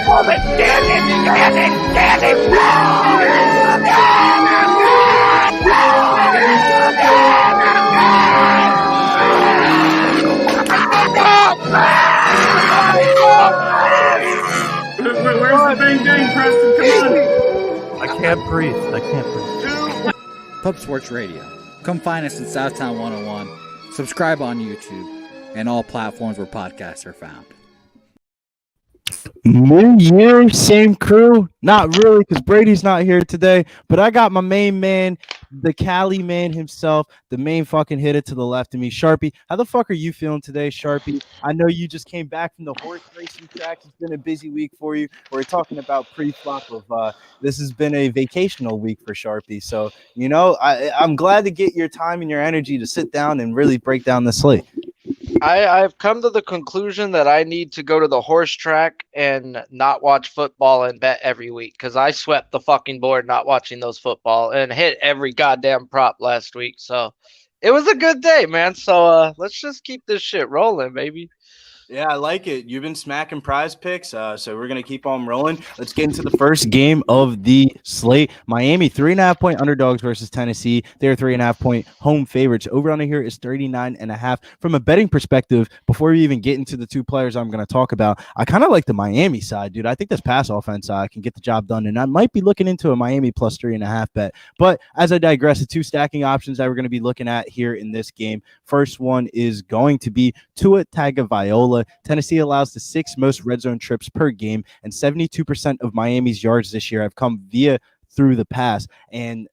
Where's the bang bang, Preston? Come on. I can't breathe. Pub Sports Radio. Come find us in Southtown 101. Subscribe on YouTube and all platforms where podcasts are found. New year, same crew. Not really, because Brady's not here today. But I got my main man, the Cali man himself, the main fucking hitter to the left of me, Sharpie. How the fuck are you feeling today, Sharpie? I know you just came back from the horse racing track. It's been a busy week for you. We're talking about pre-flop of this has been a vacational week for Sharpie. So, you know, I'm glad to get your time and your energy to sit down and really break down the slate. I've come to the conclusion that I need to go to the horse track and not watch football and bet every week, because I swept the fucking board not watching those football and hit every goddamn prop last week. So it was a good day, man. So let's just keep this shit rolling, baby. Yeah, I like it. You've been smacking prize picks, so we're going to keep on rolling. Let's get into the first game of the slate. Miami, 3.5-point underdogs versus Tennessee. They're 3.5-point home favorites. Over under here is 39.5. From a betting perspective, before we even get into the two players I'm going to talk about, I kind of like the Miami side, dude. I think this pass offense can get the job done, and I might be looking into a Miami plus 3.5 bet. But as I digress, the two stacking options that we're going to be looking at here in this game. First one is going to be Tua Tagovailoa. Tennessee allows the sixth most red zone trips per game, and 72% of Miami's yards this year have come through the pass. And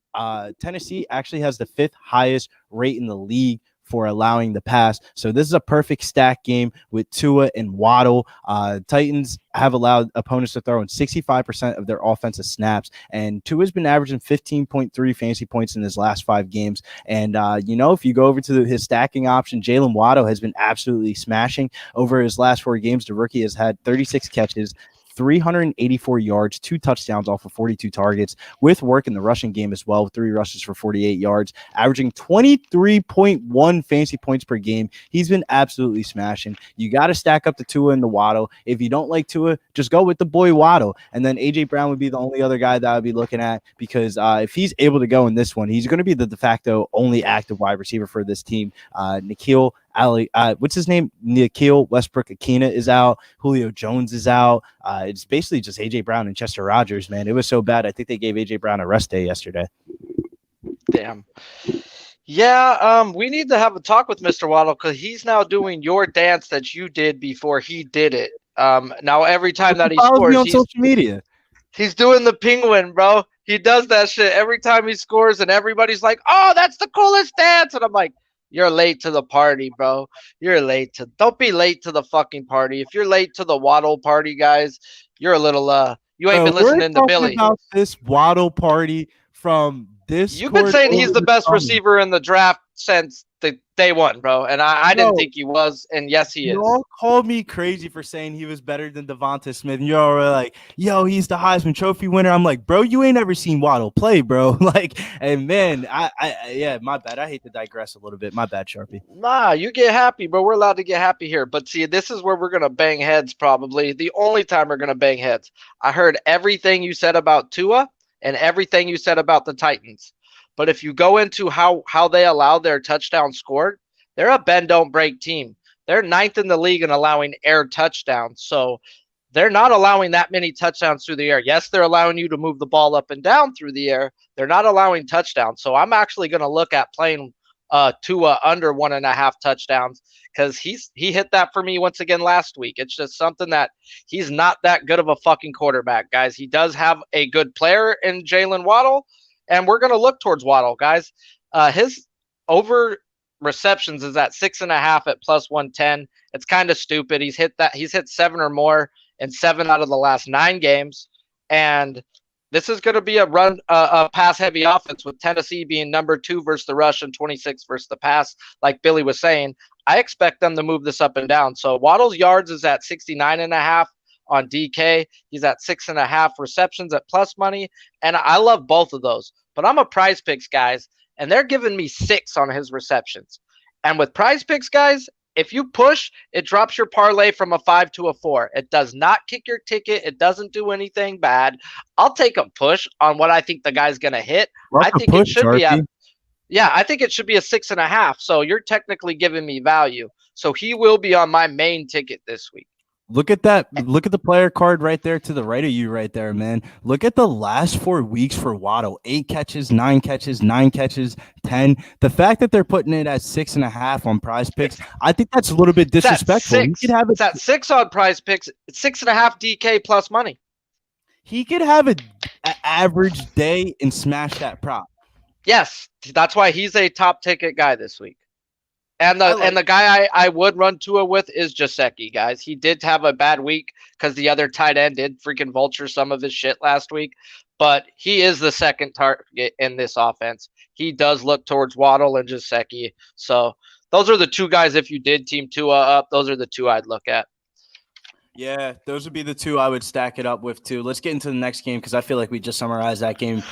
Tennessee actually has the fifth highest rate in the league for allowing the pass. So this is a perfect stack game with Tua and Waddle. Titans have allowed opponents to throw in 65% of their offensive snaps, and Tua's been averaging 15.3 fantasy points in his last 5 games. And you know, if you go over to his stacking option, Jalen Waddle has been absolutely smashing over his last 4 games. The rookie has had 36 catches, 384 yards, 2 touchdowns off of 42 targets, with work in the rushing game as well, with 3 rushes for 48 yards, averaging 23.1 fantasy points per game. He's been absolutely smashing. You got to stack up the Tua and the Waddle. If you don't like Tua, just go with the boy Waddle. And then A.J. Brown would be the only other guy that I would be looking at, because if he's able to go in this one, he's going to be the de facto only active wide receiver for this team. Nikhil what's his name? Nikhil Westbrook-Akina is out. Julio Jones is out. It's basically just A.J. Brown and Chester Rogers, man. It was so bad. I think they gave A.J. Brown a rest day yesterday. Damn. Yeah, we need to have a talk with Mr. Waddle, because he's now doing your dance that you did before he did it. Now every time that he scores, on social media, he's doing the penguin, bro. He does that shit every time he scores, and everybody's like, "Oh, that's the coolest dance!" And I'm like, "You're late to the party, bro. Don't be late to the fucking party. If you're late to the Waddle party, guys, you're a little you ain't been listening to Billy." About this Waddle party from this. You've been saying he's the best receiver in the draft since the day one, bro. And I didn't think he was, and yes, he is. You all called me crazy for saying he was better than Devonta Smith. And y'all were like, "Yo, he's the Heisman Trophy winner." I'm like, "Bro, you ain't ever seen Waddle play, bro." Like, and man, yeah, my bad. I hate to digress a little bit. My bad, Sharpie. Nah, you get happy, bro. We're allowed to get happy here. But see, this is where we're gonna bang heads. Probably the only time we're gonna bang heads. I heard everything you said about Tua and everything you said about the Titans. But if you go into how they allow their touchdown scored, they're a bend don't break team. They're 9th in the league in allowing air touchdowns. So they're not allowing that many touchdowns through the air. Yes, they're allowing you to move the ball up and down through the air. They're not allowing touchdowns. So I'm actually going to look at playing Tua under 1.5 touchdowns, because he hit that for me once again last week. It's just something that he's not that good of a fucking quarterback, guys. He does have a good player in Jalen Waddle, and we're going to look towards Waddle, guys. His over receptions is at 6.5 at plus 110. It's kind of stupid. He's hit 7 or more in 7 out of the last 9 games. And this is going to be a pass heavy offense, with Tennessee being number 2 versus the rush and 26 versus the pass. Like Billy was saying, I expect them to move this up and down. So Waddle's yards is at 69.5. On DK, he's at 6.5 receptions at plus money, and I love both of those. But I'm a Prize Picks, guys, and they're giving me 6 on his receptions. And with Prize Picks, guys, if you push, it drops your parlay from a 5 to a 4. It does not kick your ticket. It doesn't do anything bad. I'll take a push on what I think the guy's going to hit. Rock I a think push, it should be Sharpie. I think it should be a 6.5. So you're technically giving me value. So he will be on my main ticket this week. Look at that. Look at the player card right there to the right of you right there, man. Look at the last 4 weeks for Waddle. 8 catches, 9 catches, 9 catches, 10. The fact that they're putting it at 6.5 on Prize Picks, I think that's a little bit disrespectful. It's at 6 on Prize Picks. It's 6.5 DK plus money. He could have an average day and smash that prop. Yes, that's why he's a top ticket guy this week. And the guy I would run Tua with is Gesicki, guys. He did have a bad week because the other tight end did freaking vulture some of his shit last week. But he is the second target in this offense. He does look towards Waddle and Gesicki. So those are the 2 guys, if you did team Tua up, those are the 2 I'd look at. Yeah, those would be the 2 I would stack it up with too. Let's get into the next game because I feel like we just summarized that game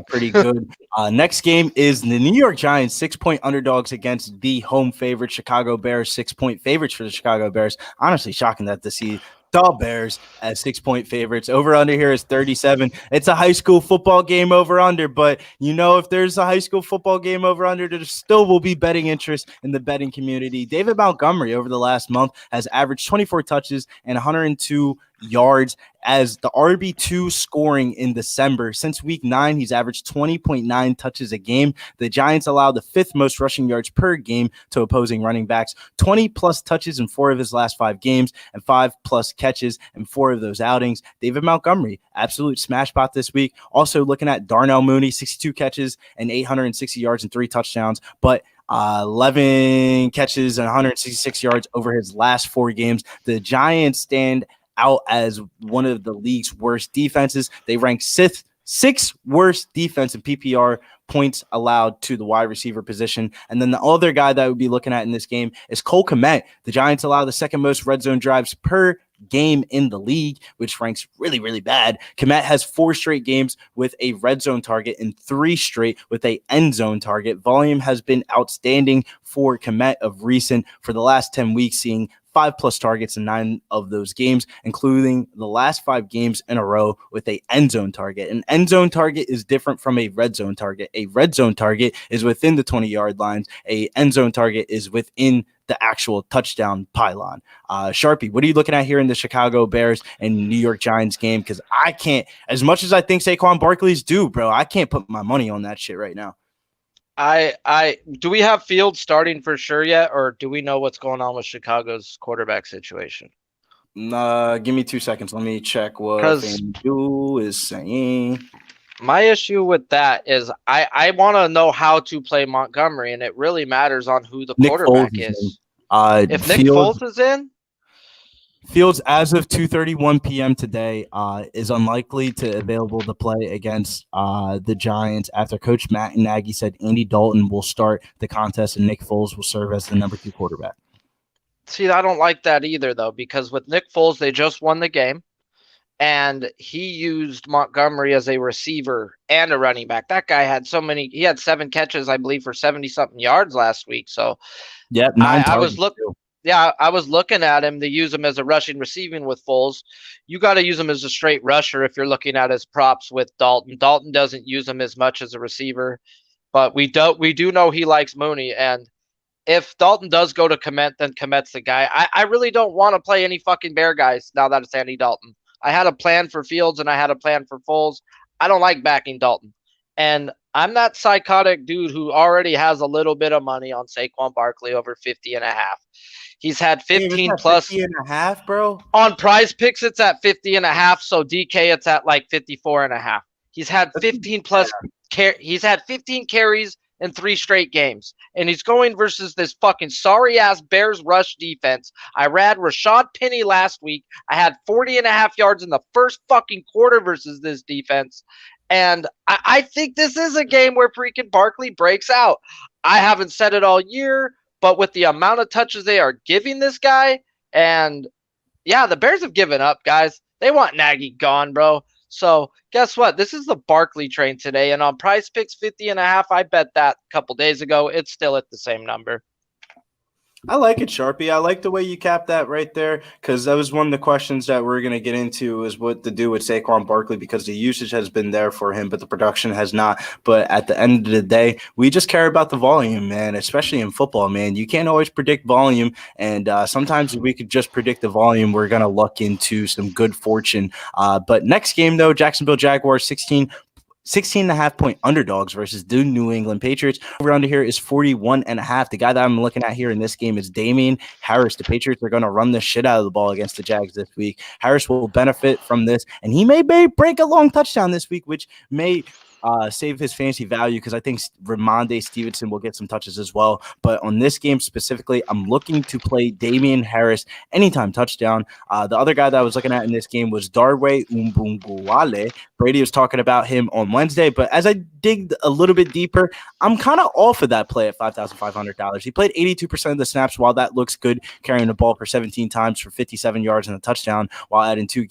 pretty good. Next game is the New York Giants 6-point underdogs against the home favorite Chicago Bears. 6-point favorites for the Chicago Bears. Honestly, shocking that to see the Bears as 6-point favorites. Over under here is 37. It's a high school football game over under, but if there's a high school football game over under, there still will be betting interest in the betting community. David Montgomery over the last month has averaged 24 touches and 102 yards as the RB2 scoring in December. Since week 9, he's averaged 20.9 touches a game. The Giants allow the 5th most rushing yards per game to opposing running backs, 20 plus touches in 4 of his last 5 games and 5 plus catches in 4 of those outings. David Montgomery, absolute smash spot this week. Also looking at Darnell Mooney, 62 catches and 860 yards and 3 touchdowns, but 11 catches and 166 yards over his last 4 games. The Giants stand out as one of the league's worst defenses. They rank 6th worst defense in PPR points allowed to the wide receiver position. And then the other guy that I would be looking at in this game is Cole Kmet. The Giants allow the 2nd most red zone drives per game in the league, which ranks really, really bad. Kmet has 4 straight games with a red zone target and 3 straight with a end zone target. Volume has been outstanding for Kmet of recent for the last 10 weeks, seeing 5+ targets in 9 of those games, including the last 5 games in a row with a end zone target. An end zone target is different from a red zone target. A red zone target is within the 20-yard lines. A end zone target is within the actual touchdown pylon. Sharpie, what are you looking at here in the Chicago Bears and New York Giants game? Because I can't, as much as I think Saquon Barkley's due, bro, I can't put my money on that shit right now. Do we have Fields starting for sure yet, or do we know what's going on with Chicago's quarterback situation? Give me 2 seconds. Let me check what FanDuel is saying. My issue with that is I want to know how to play Montgomery, and it really matters on who the quarterback is. If Nick Foles is in, Fields, as of 2:31 p.m. today, is unlikely to available to play against the Giants after Coach Matt Nagy said Andy Dalton will start the contest and Nick Foles will serve as the number 2 quarterback. See, I don't like that either, though, because with Nick Foles, they just won the game, and he used Montgomery as a receiver and a running back. That guy had he had 7 catches, I believe, for 70-something yards last week. So, yep, I was looking. Yeah, I was looking at him to use him as a rushing receiving with Foles. You got to use him as a straight rusher if you're looking at his props with Dalton. Dalton doesn't use him as much as a receiver, but we do know he likes Mooney. And if Dalton does go to Kmet, then Kmet's the guy. I really don't want to play any fucking Bear guys now that it's Andy Dalton. I had a plan for Fields and I had a plan for Foles. I don't like backing Dalton. And I'm that psychotic dude who already has a little bit of money on Saquon Barkley over 50.5. He's had 15 plus 50.5, bro. On Prize Picks, it's at 50.5. So DK, it's at like 54.5. He's had 15 plus. He's had 15 carries in 3 straight games, and he's going versus this fucking sorry ass Bears rush defense. I ran Rashad Penny last week. I had 40.5 yards in the first fucking quarter versus this defense. And I think this is a game where freaking Barkley breaks out. I haven't said it all year, but with the amount of touches they are giving this guy, and yeah, the Bears have given up, guys. They want Nagy gone, bro. So guess what? This is the Barkley train today, and on Prize Picks 50.5, I bet that a couple days ago. It's still at the same number. I like it, Sharpie. I like the way you capped that right there because that was one of the questions that we're going to get into is what to do with Saquon Barkley because the usage has been there for him, but the production has not. But at the end of the day, we just care about the volume, man, especially in football, man. You can't always predict volume, and sometimes if we could just predict the volume, we're going to luck into some good fortune. But next game, though, Jacksonville Jaguars 16 and a half point underdogs versus the New England Patriots. Over under here is 41 and a half. The guy that I'm looking at here in this game is Damian Harris. The Patriots are going to run the shit out of the ball against the Jags this week. Harris will benefit from this, and he may break a long touchdown this week, which may save his fantasy value because I think Ramondre Stevenson will get some touches as well. But on this game specifically, I'm looking to play Damian Harris anytime touchdown. The other guy that I was looking at in this game was Darway Umbunguale. Brady was talking about him on Wednesday, but as I dig a little bit deeper, I'm kind of off of that play at $5,500. He played 82% of the snaps. While that looks good, carrying the ball for 17 times for 57 yards and a touchdown while adding two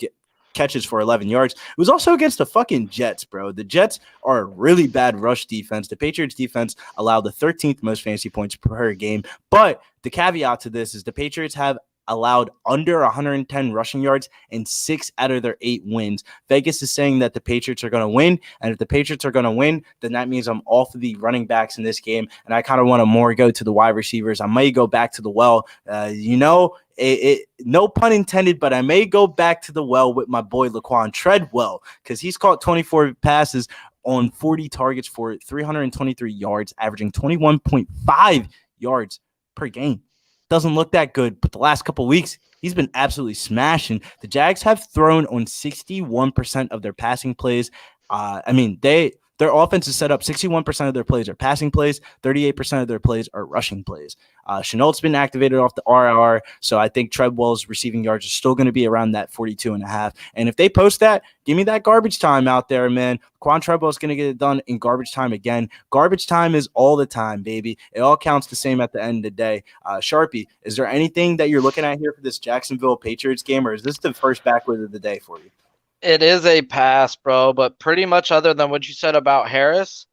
catches for 11 yards. It was also against the fucking Jets, bro. The Jets are a really bad rush defense. The Patriots defense allowed the 13th most fantasy points per game. But the caveat to this is the Patriots have allowed under 110 rushing yards in 6 out of their 8 wins. Vegas is saying that the Patriots are going to win, and if the Patriots are going to win, then that means I'm off of the running backs in this game, and I kind of want to more go to the wide receivers. I may go back to the well. No pun intended, but I may go back to the well with my boy Laquan Treadwell because he's caught 24 passes on 40 targets for 323 yards, averaging 21.5 yards per game. Doesn't look that good, but the last couple of weeks, he's been absolutely smashing. The Jags have thrown on 61% of their passing plays. Their offense is set up 61% of their plays are passing plays, 38% of their plays are rushing plays. Chenault's been activated off the RR, so I think Treadwell's receiving yards are still going to be around that 42.5. And if they post that, give me that garbage time out there, man. Quan Treadwell's going to get it done in garbage time again. Garbage time is all the time, baby. It all counts the same at the end of the day. Sharpie, is there anything that you're looking at here for this Jacksonville Patriots game, or is this the first backward of the day for you? It is a pass, bro, but pretty much other than what you said about Harris,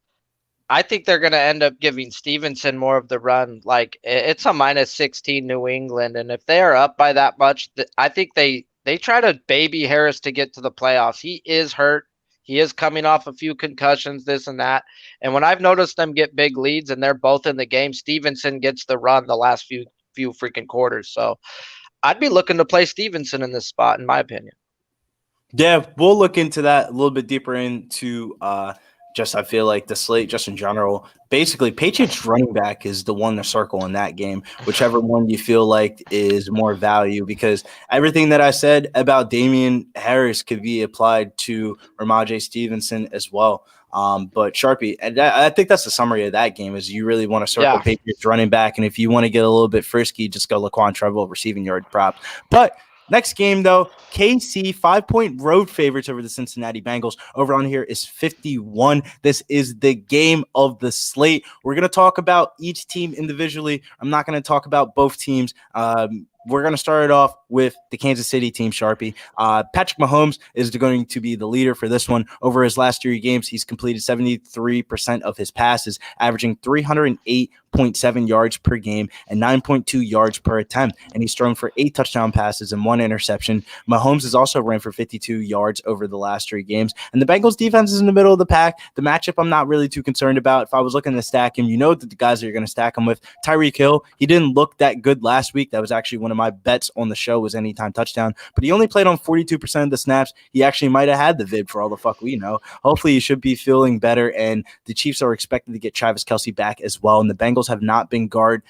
I think they're going to end up giving Stevenson more of the run. Like, it's a minus 16 New England, and if they are up by that much, I think they try to baby Harris to get to the playoffs. He is hurt. He is coming off a few concussions, this and that. And when I've noticed them get big leads and they're both in the game, Stevenson gets the run the last few freaking quarters. So I'd be looking to play Stevenson in this spot, in my opinion. Yeah, we'll look into that a little bit deeper into I feel like the slate just in general. Basically, Patriots running back is the one to circle in that game, whichever one you feel like is more value, because everything that I said about Damian Harris could be applied to Ramondre Stevenson as well. But Sharpie, and I think that's the summary of that game is you really want to circle Patriots running back, and if you want to get a little bit frisky, just go Laquan Treadwell receiving yard prop. But next game, though, KC 5-point road favorites over the Cincinnati Bengals. Over on here is 51. This is the game of the slate. We're going to talk about each team individually. I'm not going to talk about both teams. We're going to start it off with the Kansas City team, Sharpie. Patrick Mahomes is going to be the leader for this one. Over his last 3 games, he's completed 73% of his passes, averaging 308.7 yards per game and 9.2 yards per attempt. And he's thrown for 8 touchdown passes and 1 interception. Mahomes has also ran for 52 yards over the last 3 games. And the Bengals defense is in the middle of the pack. The matchup I'm not really too concerned about. If I was looking to stack him, you know that the guys that you're going to stack him with. Tyreek Hill, he didn't look that good last week. That was actually one of my bets on the show was anytime touchdown, but he only played on 42% of the snaps. He actually might have had the vid for all the fuck we know. Hopefully he should be feeling better, and the Chiefs are expected to get Travis Kelce back as well, and the Bengals have not been good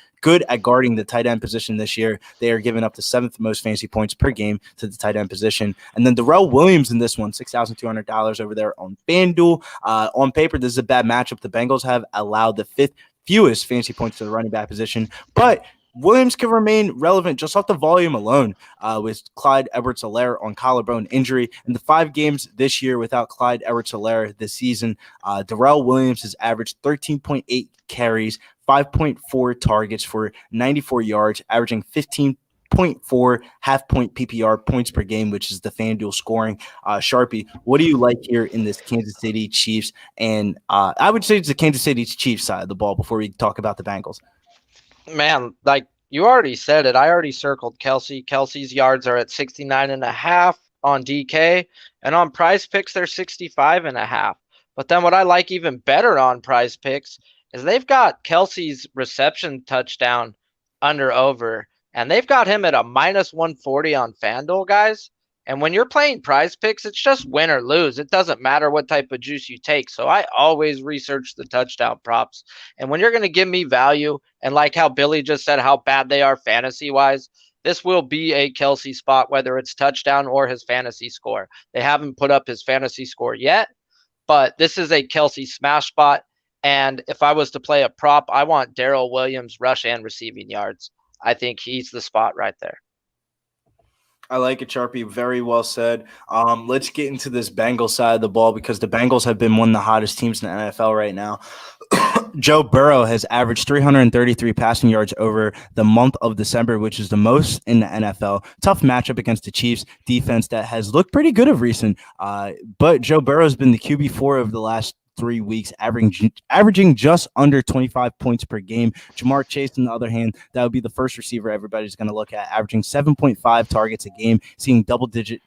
at guarding the tight end position this year. They are giving up the 7th most fantasy points per game to the tight end position. And then Darrell Williams in this one, $6,200 over there on FanDuel. On paper, this is a bad matchup. The Bengals have allowed the 5th fewest fantasy points to the running back position, but Williams can remain relevant just off the volume alone with Clyde Edwards-Helaire on collarbone injury. In the 5 games this year without Clyde Edwards-Helaire this season, Darrell Williams has averaged 13.8 carries, 5.4 targets for 94 yards, averaging 15.4 half-point PPR points per game, which is the FanDuel scoring. Sharpie, what do you like here in this Kansas City Chiefs? And I would say it's the Kansas City Chiefs side of the ball before we talk about the Bengals. Man, like You already said it. I already circled Kelsey. Kelsey's yards are at 69.5 on DK, and on Prize Picks they're 65.5. But then what I like even better on Prize Picks is they've got Kelsey's reception touchdown under over, and they've got him at a -140 on FanDuel, guys. And when you're playing Prize Picks, it's just win or lose. It doesn't matter what type of juice you take. So I always research the touchdown props. And when you're going to give me value, and like how Billy just said how bad they are fantasy-wise, this will be a Kelsey spot, whether it's touchdown or his fantasy score. They haven't put up his fantasy score yet, but this is a Kelsey smash spot. And if I was to play a prop, I want Darrell Williams rush and receiving yards. I think he's the spot right there. I like it, Sharpie. Very well said. Let's get into this Bengals side of the ball because the Bengals have been one of the hottest teams in the NFL right now. Joe Burrow has averaged 333 passing yards over the month of December, which is the most in the NFL. Tough matchup against the Chiefs defense that has looked pretty good of recent. But Joe Burrow has been the QB4 of the last 3 weeks, averaging just under 25 points per game. Jamar Chase, on the other hand, that would be the first receiver everybody's going to look at, averaging 7.5 targets a game, seeing double-digit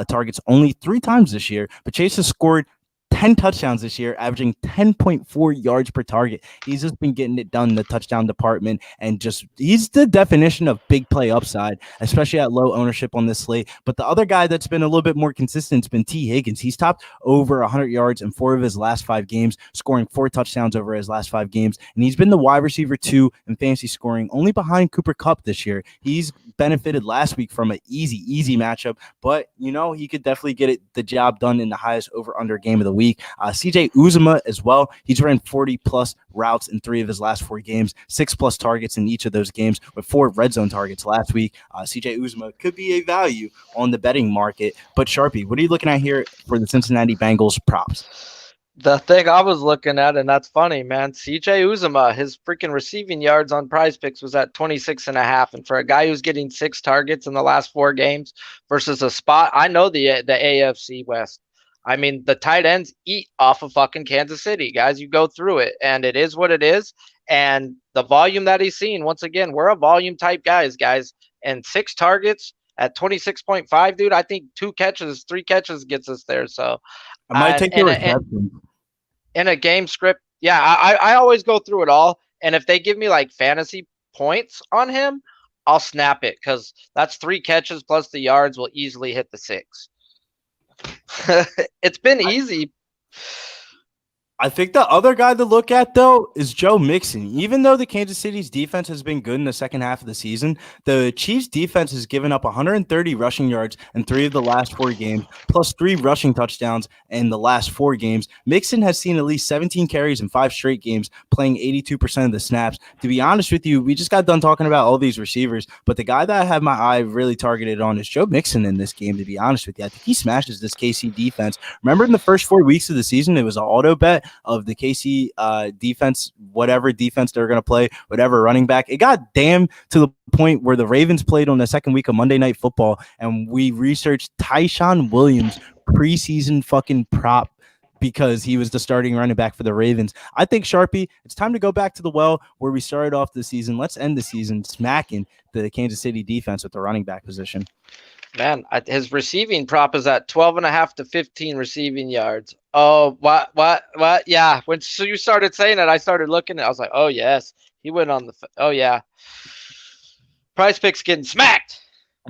targets only 3 times this year. But Chase has scored 10 touchdowns this year, averaging 10.4 yards per target. He's just been getting it done in the touchdown department, and just he's the definition of big play upside, especially at low ownership on this slate. But the other guy that's been a little bit more consistent has been T. Higgins. He's topped over 100 yards in 4 of his last 5 games, scoring 4 touchdowns over his last 5 games, and he's been the wide receiver 2 in fantasy scoring, only behind Cooper Kupp this year. He's benefited last week from an easy matchup, but he could definitely get the job done in the highest over-under game of the week. CJ Uzomah as well. He's ran 40-plus routes in 3 of his last 4 games, 6+ targets in each of those games with 4 red zone targets last week. CJ Uzomah could be a value on the betting market. But Sharpie, what are you looking at here for the Cincinnati Bengals props? The thing I was looking at, and that's funny, man, CJ Uzomah, his freaking receiving yards on Prize Picks was at 26.5. And for a guy who's getting 6 targets in the last 4 games versus a spot, I know the AFC West. I mean, the tight ends eat off of fucking Kansas City, guys. You go through it, and it is what it is. And the volume that he's seen, once again, we're a volume type guys. And 6 targets at 26.5, dude, I think 3 catches gets us there. So I might take your reception. In a game script, yeah, I always go through it all. And if they give me like fantasy points on him, I'll snap it because that's 3 catches plus the yards will easily hit the 6. It's been easy. I think the other guy to look at, though, is Joe Mixon. Even though the Kansas City's defense has been good in the second half of the season, the Chiefs' defense has given up 130 rushing yards in 3 of the last 4 games, plus 3 rushing touchdowns in the last 4 games. Mixon has seen at least 17 carries in 5 straight games, playing 82% of the snaps. To be honest with you, we just got done talking about all these receivers, but the guy that I have my eye really targeted on is Joe Mixon in this game, to be honest with you. I think he smashes this KC defense. Remember in the first 4 weeks of the season, it was an auto bet of the KC defense, whatever defense they're going to play, whatever running back. It got damn to the point where the Ravens played on the second week of Monday Night Football, and we researched Tyshawn Williams preseason fucking prop because he was the starting running back for the Ravens. I think, Sharpie, it's time to go back to the well where we started off the season. Let's end the season smacking the Kansas City defense with the running back position. Man, his receiving prop is at 12.5 to 15 receiving yards. Oh, what? Yeah. When you started saying it, I started looking. I was like, oh, yes. He went on the – oh, yeah. Prize Picks getting smacked.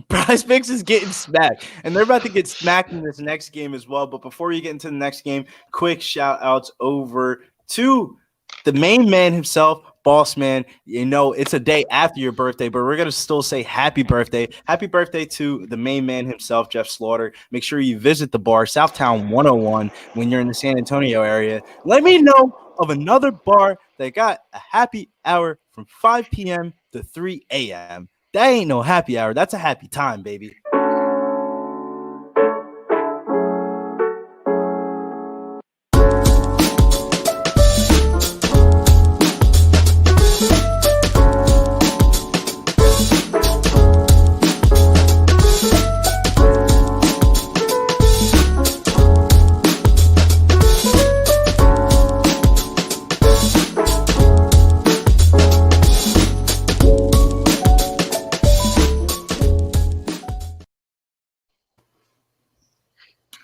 Prize Picks is getting smacked. And they're about to get smacked in this next game as well. But before we get into the next game, quick shout-outs over to the main man himself, Boss Man. It's a day after your birthday, but we're going to still say happy birthday. Happy birthday to the main man himself, Jeff Slaughter. Make sure you visit the bar, Southtown 101, when you're in the San Antonio area. Let me know of another bar that got a happy hour from 5 p.m. to 3 a.m. That ain't no happy hour. That's a happy time, baby.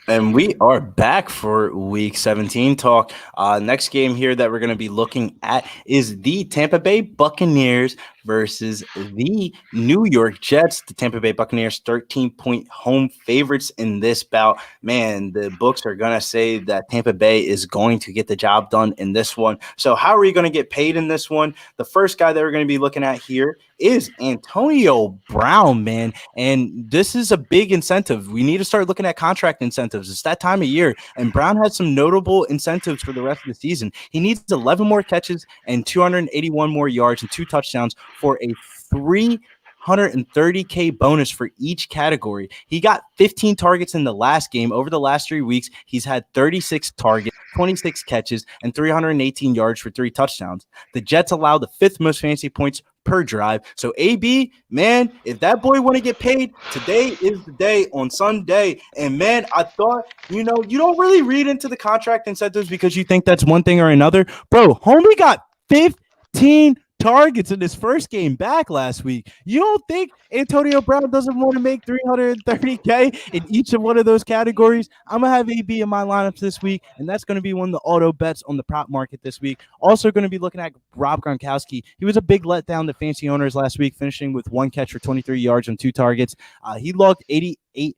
And we are back for week 17 talk. Next game here that we're going to be looking at is the Tampa Bay Buccaneers versus the New York Jets. The Tampa Bay Buccaneers 13-point home favorites in this bout. Man, the books are going to say that Tampa Bay is going to get the job done in this one. So how are we going to get paid in this one? The first guy that we're going to be looking at here is Antonio Brown, man. And this is a big incentive. We need to start looking at contract incentives. It's that time of year. And Brown has some notable incentives for the rest of the season. He needs 11 more catches and 281 more yards and 2 touchdowns for a 330K bonus for each category. He got 15 targets in the last game. Over the last 3 weeks, he's had 36 targets, 26 catches, and 318 yards for 3 touchdowns. The Jets allow the 5th most fantasy points per drive. So AB, man, if that boy want to get paid, today is the day on Sunday. And man, I thought, you don't really read into the contract incentives because you think that's one thing or another. Bro, homie got 15 targets in his first game back last week. You don't think Antonio Brown doesn't want to make 330K in each of one of those categories? I'm going to have AB in my lineups this week, and that's going to be one of the auto bets on the prop market this week. Also going to be looking at Rob Gronkowski. He was a big letdown to fantasy owners last week, finishing with 1 catch for 23 yards and 2 targets. He logged 88%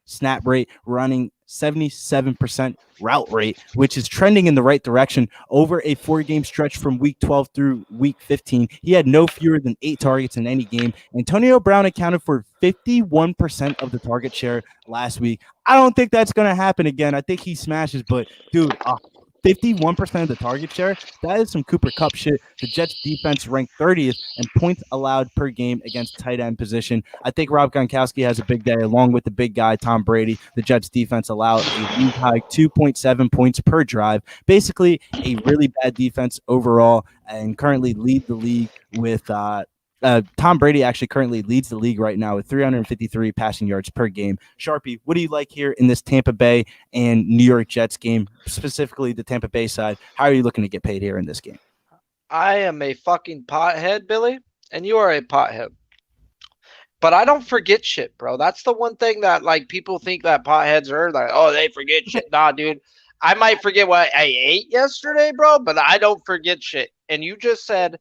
snap rate, running 77% route rate, which is trending in the right direction over a 4-game stretch from week 12 through week 15. He had no fewer than 8 targets in any game. Antonio Brown accounted for 51% of the target share last week. I don't think that's going to happen again. I think he smashes, but dude, 51% of the target share, that is some Cooper Kupp shit. The Jets defense ranked 30th in points allowed per game against tight end position. I think Rob Gronkowski has a big day along with the big guy, Tom Brady. The Jets defense allowed a league high 2.7 points per drive. Basically, a really bad defense overall, and currently lead the league with Tom Brady actually currently leads the league right now with 353 passing yards per game. Sharpie, what do you like here in this Tampa Bay and New York Jets game, specifically the Tampa Bay side? How are you looking to get paid here in this game? I am a fucking pothead, Billy, and you are a pothead. But I don't forget shit, bro. That's the one thing that like people think that potheads are like, oh, they forget shit. Nah, dude. I might forget what I ate yesterday, bro, but I don't forget shit. And you just said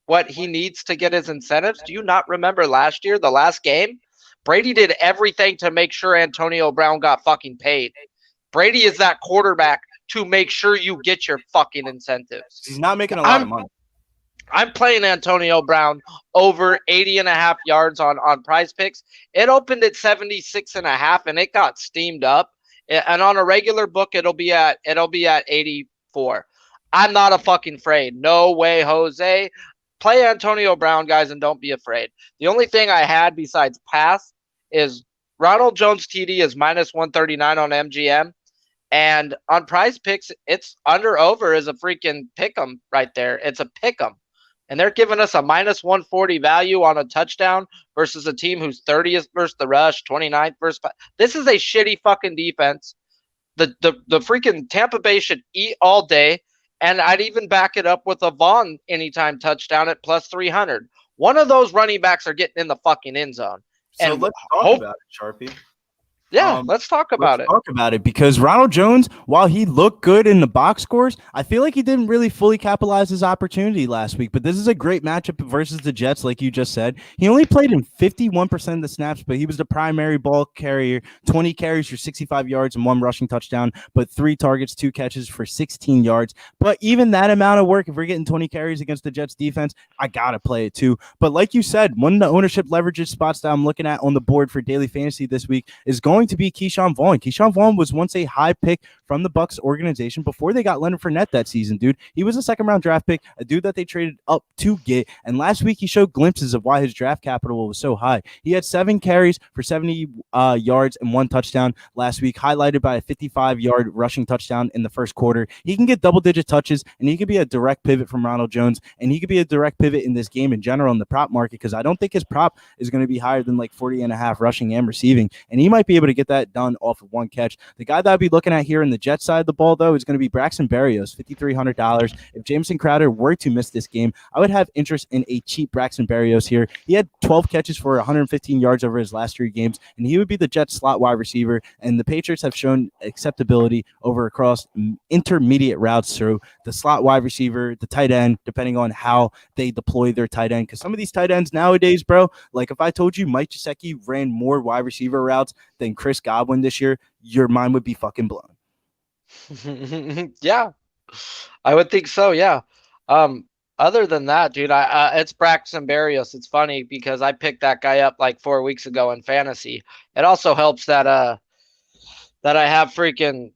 what he needs to get his incentives. Do you not remember last year, the last game? Brady did everything to make sure Antonio Brown got fucking paid. Brady is that quarterback to make sure you get your fucking incentives. He's not making a lot of money. I'm playing Antonio Brown over 80.5 yards on Prize Picks. It opened at 76.5 and it got steamed up. And on a regular book, it'll be at 84. I'm not a fucking afraid. No way, Jose. Play Antonio Brown, guys, and don't be afraid. The only thing I had besides pass is Ronald Jones TD is minus 139 on MGM. And on Prize Picks, it's over is a freaking pick 'em right there. It's a pick 'em. And they're giving us a minus 140 value on a touchdown versus a team who's 30th versus the rush, 29th versus. This is a shitty fucking defense. The freaking Tampa Bay should eat all day. And I'd even back it up with a Vaughn anytime touchdown at plus 300. One of those running backs are getting in the fucking end zone. So and let's talk about it, Sharpie. Yeah, let's talk about it. Talk about it because Ronald Jones, while he looked good in the box scores, I feel like he didn't really fully capitalize his opportunity last week. But this is a great matchup versus the Jets, like you just said. He only played in 51% of the snaps, but he was the primary ball carrier. 20 carries for 65 yards and 1 rushing touchdown, but 3 targets, 2 catches for 16 yards. But even that amount of work, if we're getting 20 carries against the Jets defense, I gotta play it too. But like you said, one of the ownership leverages spots that I'm looking at on the board for Daily Fantasy this week is going to be Keyshawn Vaughn. Keyshawn Vaughn was once a high pick from the Bucs organization before they got Leonard Fournette that season, dude. He was a second-round draft pick, a dude that they traded up to get, and last week he showed glimpses of why his draft capital was so high. He had 7 carries for 70 yards and 1 touchdown last week, highlighted by a 55-yard rushing touchdown in the first quarter. He can get double-digit touches, and he could be a direct pivot from Ronald Jones, and he could be a direct pivot in this game in general in the prop market because I don't think his prop is going to be higher than like 40.5 rushing and receiving, and he might be able to get that done off of 1 catch. The guy that I'd be looking at here in the Jets side of the ball, though, is going to be Braxton Berrios, $5,300. If Jameson Crowder were to miss this game, I would have interest in a cheap Braxton Berrios here. He had 12 catches for 115 yards over his last 3 games, and he would be the Jets slot wide receiver. And the Patriots have shown acceptability over across intermediate routes through the slot wide receiver, the tight end, depending on how they deploy their tight end. Because some of these tight ends nowadays, bro, like if I told you Mike Gesicki ran more wide receiver routes than Chris Godwin this year, your mind would be fucking blown. Yeah, I would think so. Yeah. Other than that, dude, it's Braxton Berrios. It's funny because I picked that guy up like 4 weeks ago in fantasy. It also helps that I have freaking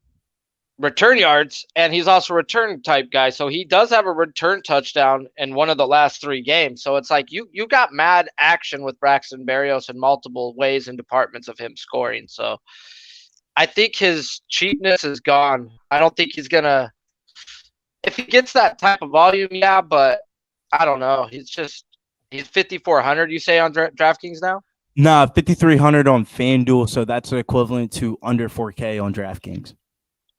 return yards, and he's also a return type guy. So he does have a return touchdown in one of the last 3 games. So it's like you got mad action with Braxton Berrios in multiple ways and departments of him scoring. So I think his cheapness is gone. I don't think he's gonna, if he gets that type of volume, yeah, but I don't know. He's 5,400. You say on DraftKings now? Nah, 5,300 on FanDuel, so that's equivalent to under 4K on DraftKings.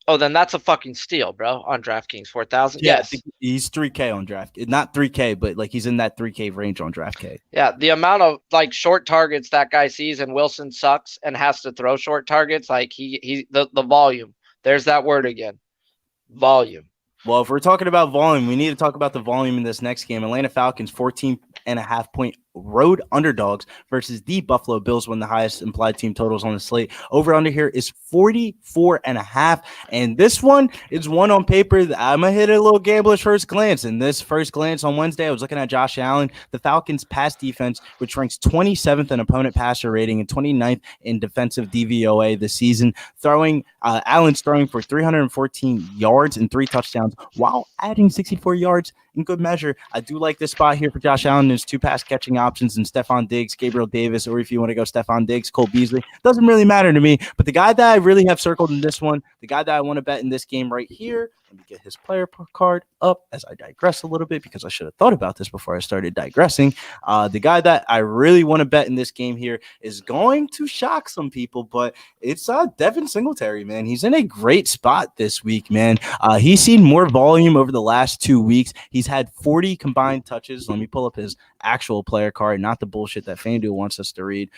Oh, then that's a fucking steal, bro, on DraftKings. 4,000? Yeah, yes. He's 3K on DraftKings. Not 3K, but like he's in that 3K range on DraftKings. Yeah, the amount of like short targets that guy sees, and Wilson sucks and has to throw short targets, like the volume. There's that word again. Volume. Well, if we're talking about volume, we need to talk about the volume in this next game. Atlanta Falcons, 14.5-point road underdogs versus the Buffalo Bills, one of the highest implied team totals on the slate. Over under here is 44.5. And this one is one on paper that I'm going to hit a little gambler's first glance. And this first glance on Wednesday, I was looking at Josh Allen, the Falcons pass defense, which ranks 27th in opponent passer rating and 29th in defensive DVOA this season. Allen's throwing for 314 yards and 3 touchdowns while adding 64 yards in good measure. I do like this spot here for Josh Allen. There's 2 pass catching options in Stephon Diggs, Gabriel Davis, or if you want to go Stephon Diggs, Cole Beasley. Doesn't really matter to me. But the guy that I really have circled in this one, the guy that I want to bet in this game right here, let me get his player card up as I digress a little bit because I should have thought about this before I started digressing. The guy that I really want to bet in this game here is going to shock some people, but it's Devin Singletary, man. He's in a great spot this week, man. He's seen more volume over the last 2 weeks. He's had 40 combined touches. Let me pull up his actual player card, not the bullshit that FanDuel wants us to read.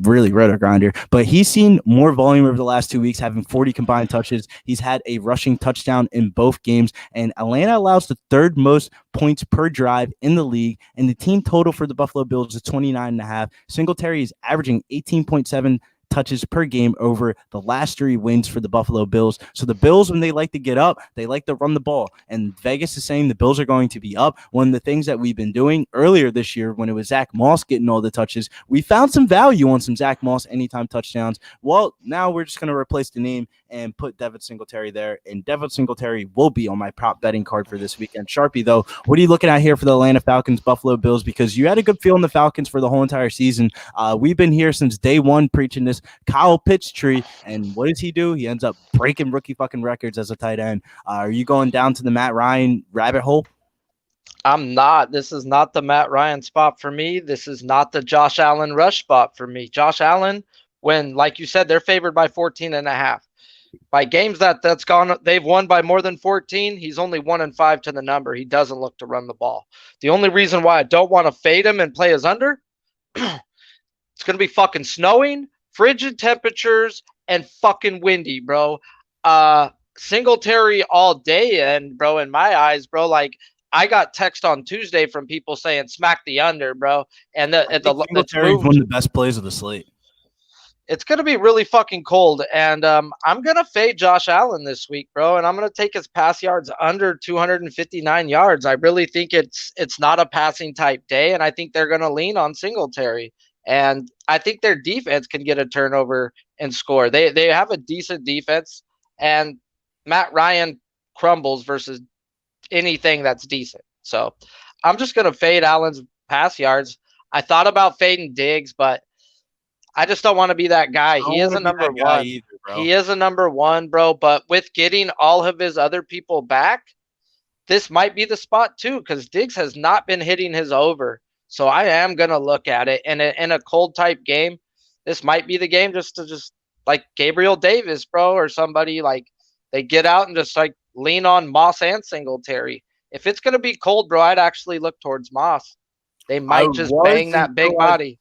Really roto grinder, but he's seen more volume over the last 2 weeks, having 40 combined touches. He's had a rushing touchdown in both games, and Atlanta allows the 3rd most points per drive in the league, and the team total for the Buffalo Bills is 29.5. Singletary is averaging 18.7 touches per game over the last 3 wins for the Buffalo Bills. So the Bills, when they like to get up, they like to run the ball. And Vegas is saying the Bills are going to be up. One of the things that we've been doing earlier this year when it was Zach Moss getting all the touches, we found some value on some Zach Moss anytime touchdowns. Well, now we're just going to replace the name and put Devin Singletary there. And Devin Singletary will be on my prop betting card for this weekend. Sharpie, though, what are you looking at here for the Atlanta Falcons, Buffalo Bills? Because you had a good feel in the Falcons for the whole entire season. We've been here since day one preaching this Kyle Pitts tree, and what does he do? He ends up breaking rookie fucking records as a tight end. Are you going down to the Matt Ryan rabbit hole? I'm not. This is not the Matt Ryan spot for me. This is not the Josh Allen rush spot for me. Josh Allen, when, like you said, they're favored by 14.5. By games that's gone, they've won by more than 14. He's only 1-5 to the number. He doesn't look to run the ball. The only reason why I don't want to fade him and play his under, it's going to be fucking snowing, frigid temperatures, and fucking windy, bro. Singletary all day, and bro, in my eyes, bro, like I got text on Tuesday from people saying smack the under, bro. And Singletary is one of the best plays of the slate. It's going to be really fucking cold, and I'm going to fade Josh Allen this week, bro, and I'm going to take his pass yards under 259 yards. I really think it's not a passing type day, and I think they're going to lean on Singletary. And I think their defense can get a turnover and score. They have a decent defense, and Matt Ryan crumbles versus anything that's decent. So I'm just going to fade Allen's pass yards. I thought about fading Diggs, but I just don't want to be that guy. He is a number one. He is a number one, bro. But with getting all of his other people back, this might be the spot too, because Diggs has not been hitting his over. So I am going to look at it. And in a cold type game, this might be the game just like Gabriel Davis, bro, or somebody like They get out and just like lean on Moss and Singletary. If it's going to be cold, bro, I'd actually look towards Moss. They might just bang that big body.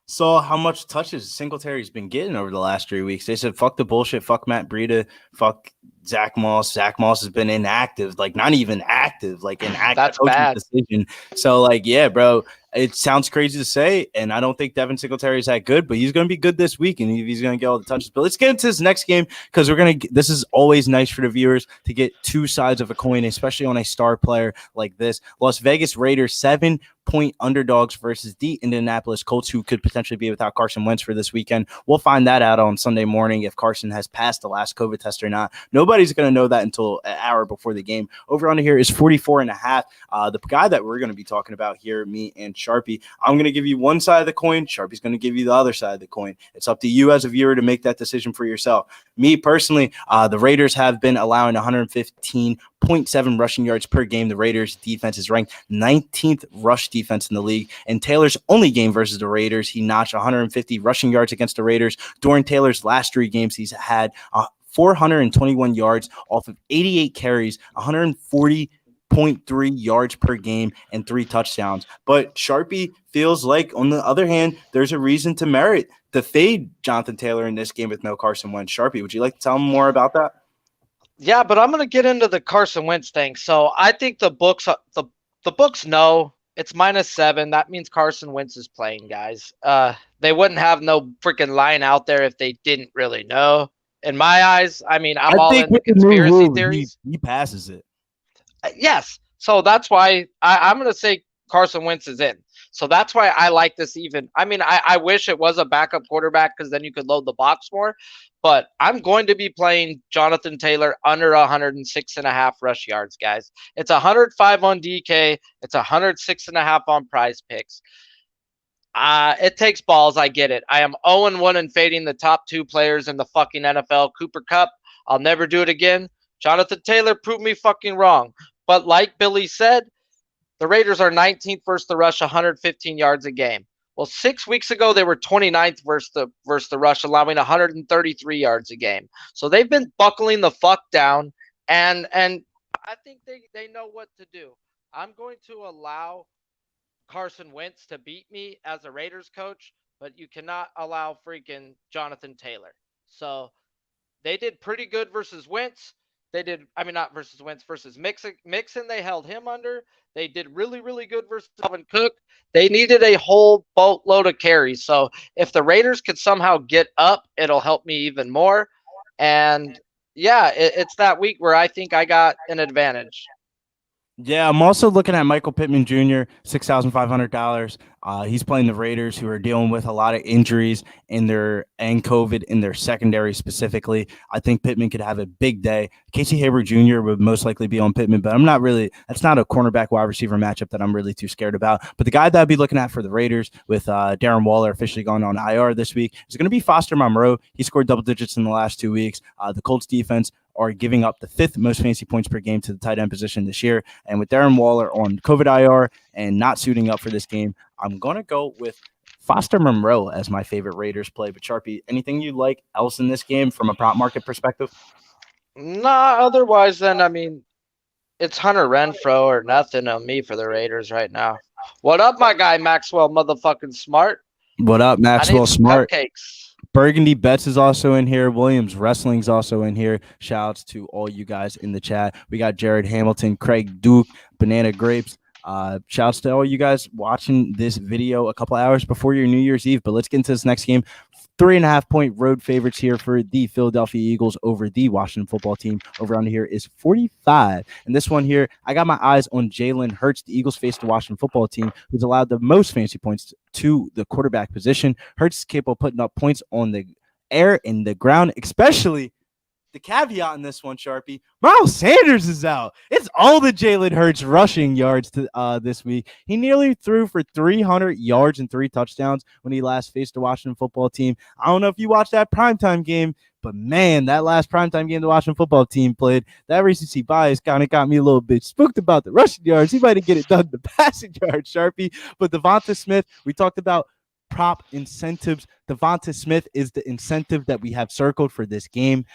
Saw how much touches Singletary's been getting over the last 3 weeks. They said, fuck the bullshit, fuck Matt Breida, fuck Zach Moss. Zach Moss has been inactive, like not even active, like inactive. That's bad. Decision. So, like, yeah, bro, it sounds crazy to say, and I don't think Devin Singletary is that good, but he's going to be good this week, and he's going to get all the touches. But let's get into this next game because this is always nice for the viewers to get two sides of a coin, especially on a star player like this. Las Vegas Raiders 7-point underdogs versus the Indianapolis Colts, who could potentially be without Carson Wentz for this weekend. We'll find that out on Sunday morning if Carson has passed the last COVID test or not. Nobody's going to know that until an hour before the game. Over under here is 44.5. The guy that we're going to be talking about here, me and Sharpie, I'm going to give you one side of the coin. Sharpie's going to give you the other side of the coin. It's up to you as a viewer to make that decision for yourself. Me personally, the Raiders have been allowing 115.7 rushing yards per game. The Raiders defense is ranked 19th rush defense in the league. In Taylor's only game versus the Raiders, he notched 150 rushing yards against the Raiders. During Taylor's last 3 games, he's had 421 yards off of 88 carries, 140.3 yards per game, and 3 touchdowns. But Sharpie feels like, on the other hand, there's a reason to merit to fade Jonathan Taylor in this game with no Carson Wentz. Sharpie, would you like to tell him more about that? Yeah, but I'm going to get into the Carson Wentz thing. So I think the books know it's -7. That means Carson Wentz is playing, guys. They wouldn't have no freaking line out there if they didn't really know. In my eyes, I mean, I'm all into conspiracy theories. He passes it. Yes. So that's why I'm going to say Carson Wentz is in. So that's why I like this even. I mean, I wish it was a backup quarterback because then you could load the box more. But I'm going to be playing Jonathan Taylor under 106.5 rush yards, guys. It's 105 on DK. It's 106.5 on Prize Picks. It takes balls. I get it. I am 0-1 in fading the top 2 players in the fucking NFL. Cooper Kupp, I'll never do it again. Jonathan Taylor proved me fucking wrong. But like Billy said, the Raiders are 19th versus the rush, 115 yards a game. Well, 6 weeks ago, they were 29th versus the rush, allowing 133 yards a game. So they've been buckling the fuck down, and I think they know what to do. I'm going to allow Carson Wentz to beat me as a Raiders coach, but you cannot allow freaking Jonathan Taylor. So they did pretty good versus Wentz. Not versus Wentz, versus Mixon. They held him under. They did really, really good versus Dalvin Cook. They needed a whole boatload of carries. So if the Raiders could somehow get up, it'll help me even more. And yeah, it's that week where I think I got an advantage. Yeah, I'm also looking at Michael Pittman Jr., $6,500. He's playing the Raiders, who are dealing with a lot of injuries and COVID in their secondary specifically. I think Pittman could have a big day. Casey Hayward Jr. would most likely be on Pittman, but that's not a cornerback wide receiver matchup that I'm really too scared about. But the guy that I'd be looking at for the Raiders, with Darren Waller officially gone on IR this week, is going to be Foster Monroe. He scored double digits in the last 2 weeks. The Colts defense are giving up the 5th most fantasy points per game to the tight end position this year. And with Darren Waller on COVID IR and not suiting up for this game, I'm going to go with Foster Monroe as my favorite Raiders play. But Sharpie, anything you like else in this game from a prop market perspective? Nah, otherwise then, I mean, it's Hunter Renfrow or nothing on me for the Raiders right now. What up, my guy, Maxwell motherfucking Smart? What up, Maxwell Smart? Cupcakes. Burgundy Bets is also in here. Williams Wrestling's also in here. Shouts to all you guys in the chat. We got Jared Hamilton, Craig Duke, Banana Grapes. Shouts to all you guys watching this video a couple hours before your New Year's Eve. But let's get into this next game. 3.5-point road favorites here for the Philadelphia Eagles over the Washington football team. Over under here is 45. And this one here, I got my eyes on Jalen Hurts. The Eagles face the Washington football team, who's allowed the most fantasy points to the quarterback position. Hurts is capable of putting up points on the air and the ground, especially the caveat in this one, Sharpie. Miles Sanders is out. It's all the Jalen Hurts rushing yards to this week. He nearly threw for 300 yards and 3 touchdowns when he last faced the Washington football team. I don't know if you watched that primetime game, but man, that last primetime game the Washington football team played, that recency bias kind of got me a little bit spooked about the rushing yards. He might get it done the passing yards, Sharpie. But Devonta Smith, we talked about prop incentives. Devonta Smith is the incentive that we have circled for this game.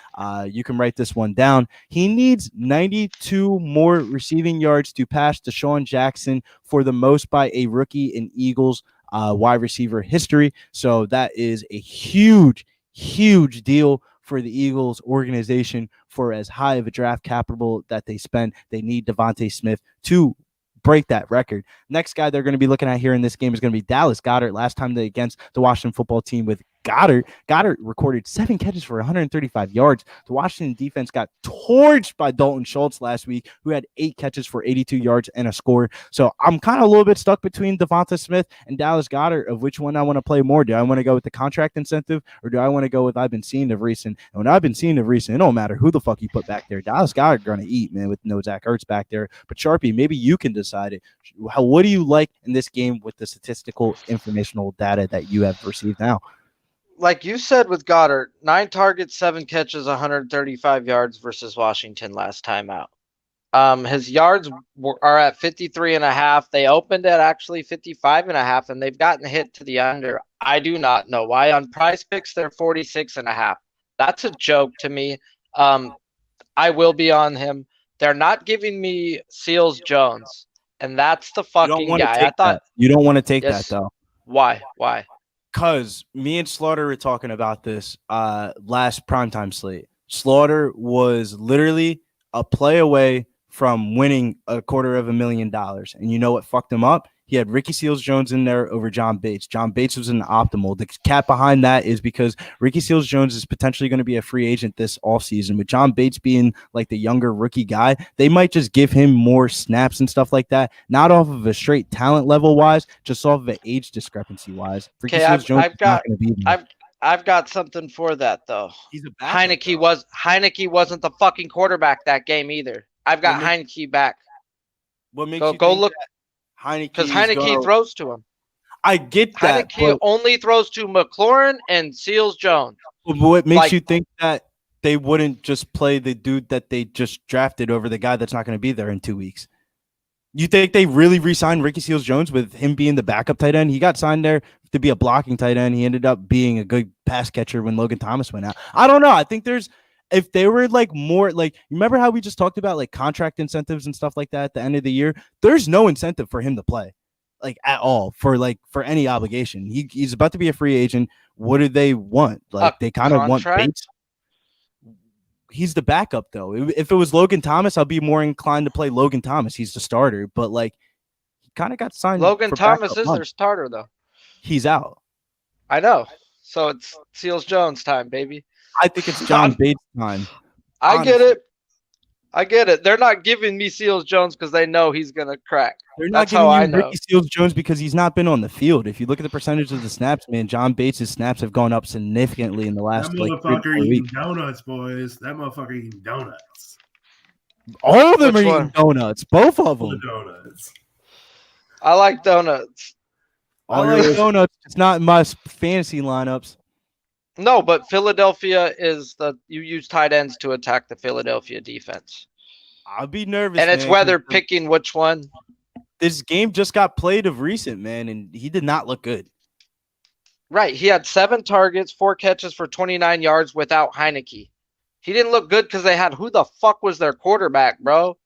You can write this one down. He needs 92 more receiving yards to pass Deshaun Jackson for the most by a rookie in Eagles wide receiver history. So that is a huge deal for the Eagles organization. For as high of a draft capital that they spend, they need Devonta Smith to break that record. Next guy they're going to be looking at here in this game is going to be Dallas Goedert. Last time they against the Washington football team with Goddard recorded 7 catches for 135 yards. The Washington defense got torched by Dalton Schultz last week, who had 8 catches for 82 yards and a score. So I'm kind of a little bit stuck between Devonta Smith and Dallas Goedert of which one I want to play more. Do I want to go with the contract incentive, or do I want to go with I've been seeing of recent? And when I've been seeing of recent, it don't matter who the fuck you put back there. Dallas Goedert going to eat, man, with no Zach Ertz back there. But Sharpie, maybe you can decide it. What do you like in this game with the statistical informational data that you have received now? Like you said with Goddard, 9 targets, 7 catches, 135 yards versus Washington last time out. His yards are at 53.5. They opened at actually 55.5, and they've gotten hit to the under. I do not know why. On Prize Picks, they're 46.5. That's a joke to me. I will be on him. They're not giving me Seals Jones, and that's the fucking guy. I thought you don't want to take that though. Why? Because me and Slaughter were talking about this last primetime slate. Slaughter was literally a play away from winning $250,000. And you know what fucked him up? He had Ricky Seals-Jones in there over John Bates. John Bates was an optimal. The cap behind that is because Ricky Seals-Jones is potentially going to be a free agent this offseason. With John Bates being like the younger rookie guy, they might just give him more snaps and stuff like that. Not off of a straight talent level wise, just off of an age discrepancy wise. Ricky Seals-Jones is not going to be there. I've got something for that though. He's a backup, Heineke wasn't the fucking quarterback that game either. I've got Heineke back. What makes you go look? Heineke, because Heineke throws to him. I get that. Heineke only throws to McLaurin and Seals-Jones. What makes you think that they wouldn't just play the dude that they just drafted over the guy that's not going to be there in 2 weeks? You think they really re-signed Ricky Seals-Jones with him being the backup tight end? He got signed there to be a blocking tight end. He ended up being a good pass catcher when Logan Thomas went out. I don't know. I think if they were like more like, remember how we just talked about like contract incentives and stuff like that at the end of the year? There's no incentive for him to play like at all for any obligation. He's about to be a free agent. What do they want? Like they kind of want Bates. He's the backup though. If it was Logan Thomas, I'll be more inclined to play Logan Thomas. He's the starter, but like he kind of got signed. Logan Thomas is their starter though. He's out. I know. So it's Seals-Jones time, baby. I think it's John Bates time. I get it. They're not giving me Seals-Jones because they know he's gonna crack. They're not giving Ricky Seals-Jones because he's not been on the field. If you look at the percentage of the snaps, man, John Bates' snaps have gone up significantly in the last that motherfucker eating donuts, boys. That motherfucker eating donuts. All of them are eating donuts. Both of them. Donuts. I like donuts. I like donuts. It's not in my fantasy lineups. No, but Philadelphia you use tight ends to attack the Philadelphia defense. I'll be nervous. And it's whether picking which one. This game just got played of recent, man, and he did not look good. Right. He had 7 targets, 4 catches for 29 yards without Heineke. He didn't look good because they had who the fuck was their quarterback, bro?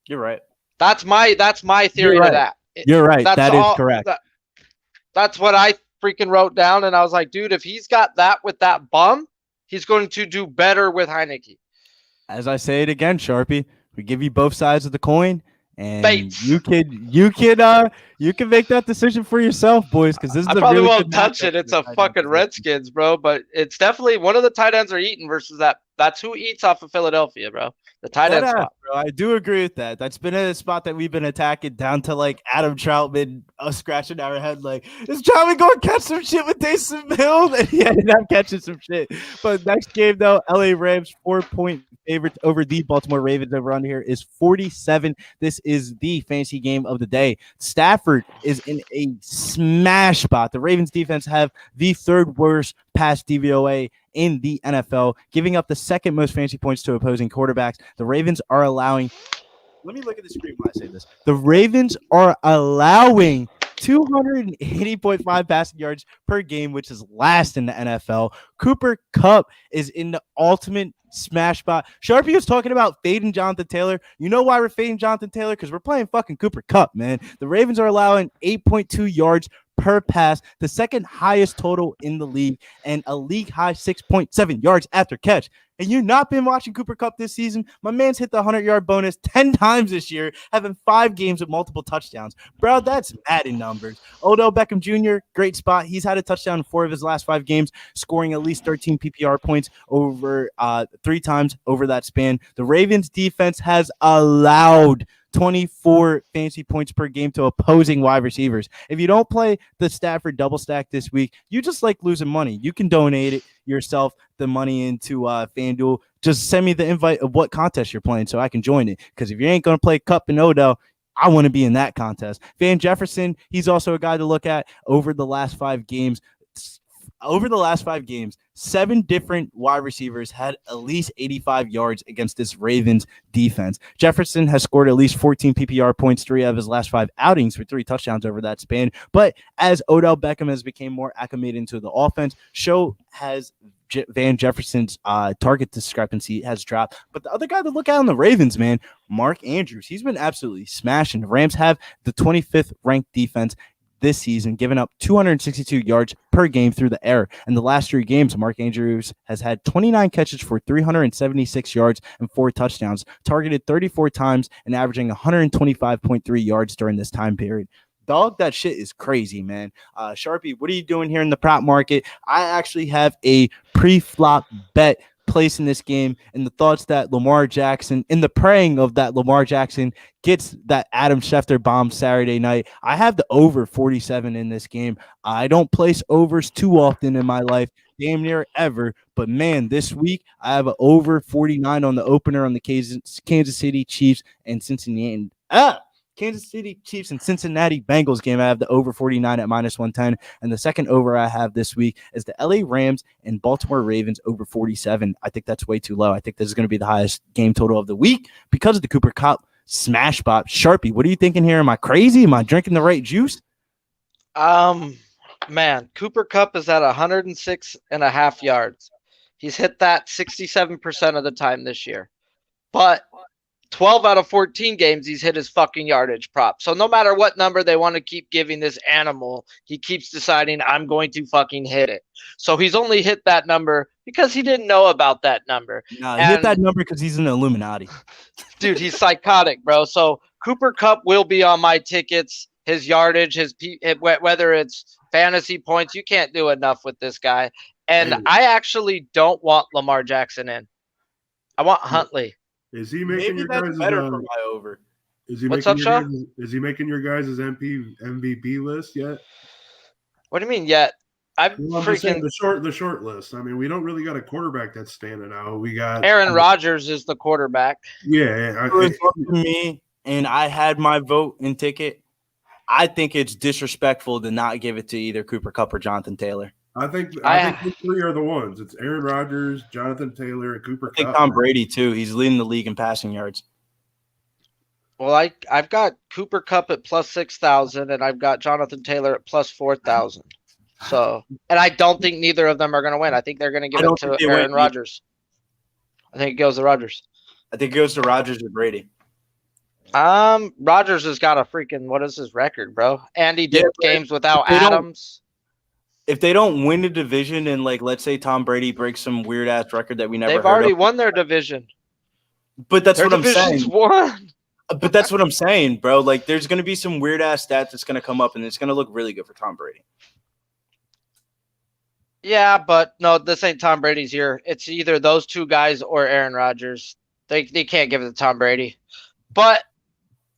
You're right. That's my theory to that. You're right. That is correct. That's what I freaking wrote down, and I was like, dude, if he's got that with that bum, he's going to do better with Heineke. As I say it again, Sharpie, we give you both sides of the coin, and Bates. you can make that decision for yourself, boys, because this is I probably won't touch it. It's a fucking Redskins, bro, but it's definitely one of the tight ends are eating versus that. That's who eats off of Philadelphia, bro. The tight end spot. Bro, I do agree with that. That's been a spot that we've been attacking down to like Adam Troutman scratching our head like, is Troutman going to catch some shit with Taysom Hill? And he ended up catching some shit. But next game, though, LA Rams 4-point favorite over the Baltimore Ravens over on here is 47. This is the fantasy game of the day. Stafford is in a smash spot. The Ravens defense have the 3rd worst pass DVOA in the NFL, giving up the 2nd most fantasy points to opposing quarterbacks. The Ravens are allowing – let me look at the screen when I say this. The Ravens are allowing 280.5 passing yards per game, which is last in the NFL. Cooper Kupp is in the ultimate smash spot. Sharpie was talking about fading Jonathan Taylor. You know why we're fading Jonathan Taylor? Because we're playing fucking Cooper Kupp, man. The Ravens are allowing 8.2 yards per pass, the second highest total in the league, and a league high 6.7 yards after catch. And you've not been watching Cooper Kupp this season? My man's hit the 100-yard bonus 10 times this year, having 5 games with multiple touchdowns. Bro, that's Madden numbers. Odell Beckham Jr., great spot. He's had a touchdown in 4 of his last 5 games, scoring at least 13 PPR points over 3 times over that span. The Ravens defense has allowed 24 fantasy points per game to opposing wide receivers. If you don't play the Stafford double stack this week, you just like losing money. You can donate it yourself, the money into FanDuel. Just send me the invite of what contest you're playing so I can join it. Because if you ain't going to play Kupp and Odell, I want to be in that contest. Van Jefferson, he's also a guy to look at over the last 5 games. 7 different wide receivers had at least 85 yards against this Ravens defense. Jefferson has scored at least 14 PPR points 3 of his last 5 outings for 3 touchdowns over that span. But as Odell Beckham has become more acclimated into the offense, so has Van Jefferson's target discrepancy has dropped. But the other guy to look at on the Ravens, man, Mark Andrews, he's been absolutely smashing. The Rams have the 25th ranked defense this season, giving up 262 yards per game through the air. In the last 3 games, Mark Andrews has had 29 catches for 376 yards and 4 touchdowns, targeted 34 times and averaging 125.3 yards during this time period. Dog, that shit is crazy, man. Sharpie, what are you doing here in the prop market? I actually have a pre-flop bet place in this game, and the thoughts that Lamar Jackson, in the praying of that Lamar Jackson gets that Adam Schefter bomb Saturday night. I have the over 47 in this game. I don't place overs too often in my life, damn near ever, but man, this week I have an over 49 on the opener on the Kansas City Chiefs and Cincinnati. Kansas City Chiefs and Cincinnati Bengals game. I have the over 49 at minus 110. And the second over I have this week is the LA Rams and Baltimore Ravens over 47. I think that's way too low. I think this is going to be the highest game total of the week because of the Cooper Kupp smash spot. Sharpie, what are you thinking here? Am I crazy? Am I drinking the right juice? Man, Cooper Kupp is at 106.5 yards. He's hit that 67% of the time this year. But 12 out of 14 games, he's hit his fucking yardage prop. So no matter what number they want to keep giving this animal, he keeps deciding, I'm going to fucking hit it. So he's only hit that number because he didn't know about that number. Nah, he hit that number because he's in the Illuminati. Dude, he's psychotic, bro. So Cooper Kupp will be on my tickets. His yardage, whether it's fantasy points, you can't do enough with this guy. And I actually don't want Lamar Jackson in. I want Huntley. Is he making your guys' better for my over? Is he What's making up, your guys', is he making your guys' MVP list yet? What do you mean yet? Well, I'm just saying the short list. I mean, we don't really got a quarterback that's standing out. We got Aaron Rodgers is the quarterback. Yeah, it was up to me, and I had my vote and ticket. I think it's disrespectful to not give it to either Cooper Kupp or Jonathan Taylor. I think these 3 are the ones. It's Aaron Rodgers, Jonathan Taylor, and Cooper Kupp. I think Tom Brady too. He's leading the league in passing yards. Well, I've got Cooper Kupp at plus 6,000, and I've got Jonathan Taylor at plus 4,000. So, and I don't think neither of them are going to win. I think they're going to give it to Aaron Rodgers. I think it goes to Rodgers. I think it goes to Rodgers or Brady. Rodgers has got a freaking, what is his record, bro? And he did games without Adams. If they don't win the division and, like, let's say Tom Brady breaks some weird ass record that we never They've already won their division. But that's what I'm saying. Won. But that's what I'm saying, bro. Like, there's going to be some weird ass stats that's going to come up, and it's going to look really good for Tom Brady. Yeah, but no, this ain't Tom Brady's year. It's either those 2 guys or Aaron Rodgers. They can't give it to Tom Brady. But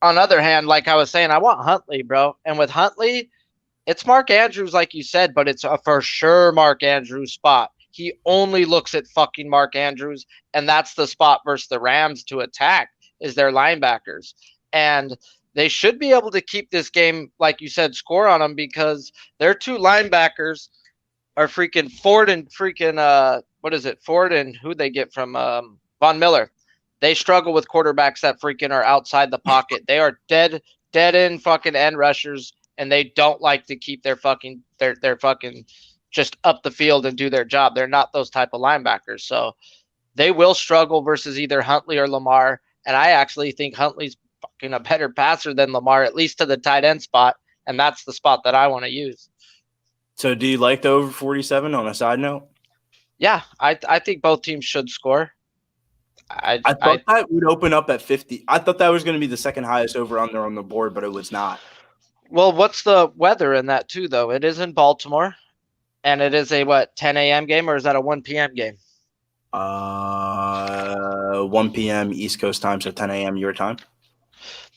on the other hand, like I was saying, I want Huntley, bro. And with Huntley, it's Mark Andrews, like you said, but it's a for sure Mark Andrews spot. He only looks at fucking Mark Andrews, and that's the spot versus the Rams to attack is their linebackers. And they should be able to keep this game, like you said, score on them because their 2 linebackers are freaking Ford and freaking Ford and who they get from Von Miller. They struggle with quarterbacks that freaking are outside the pocket. They are dead in fucking end rushers, and they don't like to keep their fucking just up the field and do their job. They're not those type of linebackers. So they will struggle versus either Huntley or Lamar. And I actually think Huntley's fucking a better passer than Lamar, at least to the tight end spot. And that's the spot that I want to use. So do you like the over 47 on a side note? Yeah, I think both teams should score. I thought that would open up at 50. I thought that was going to be the second highest over under on the board, but it was not. Well, what's the weather in that too, though? It is in Baltimore, and it is a 10 a.m. game, or is that a 1 p.m. game? 1 p.m. East Coast time, so 10 a.m. your time.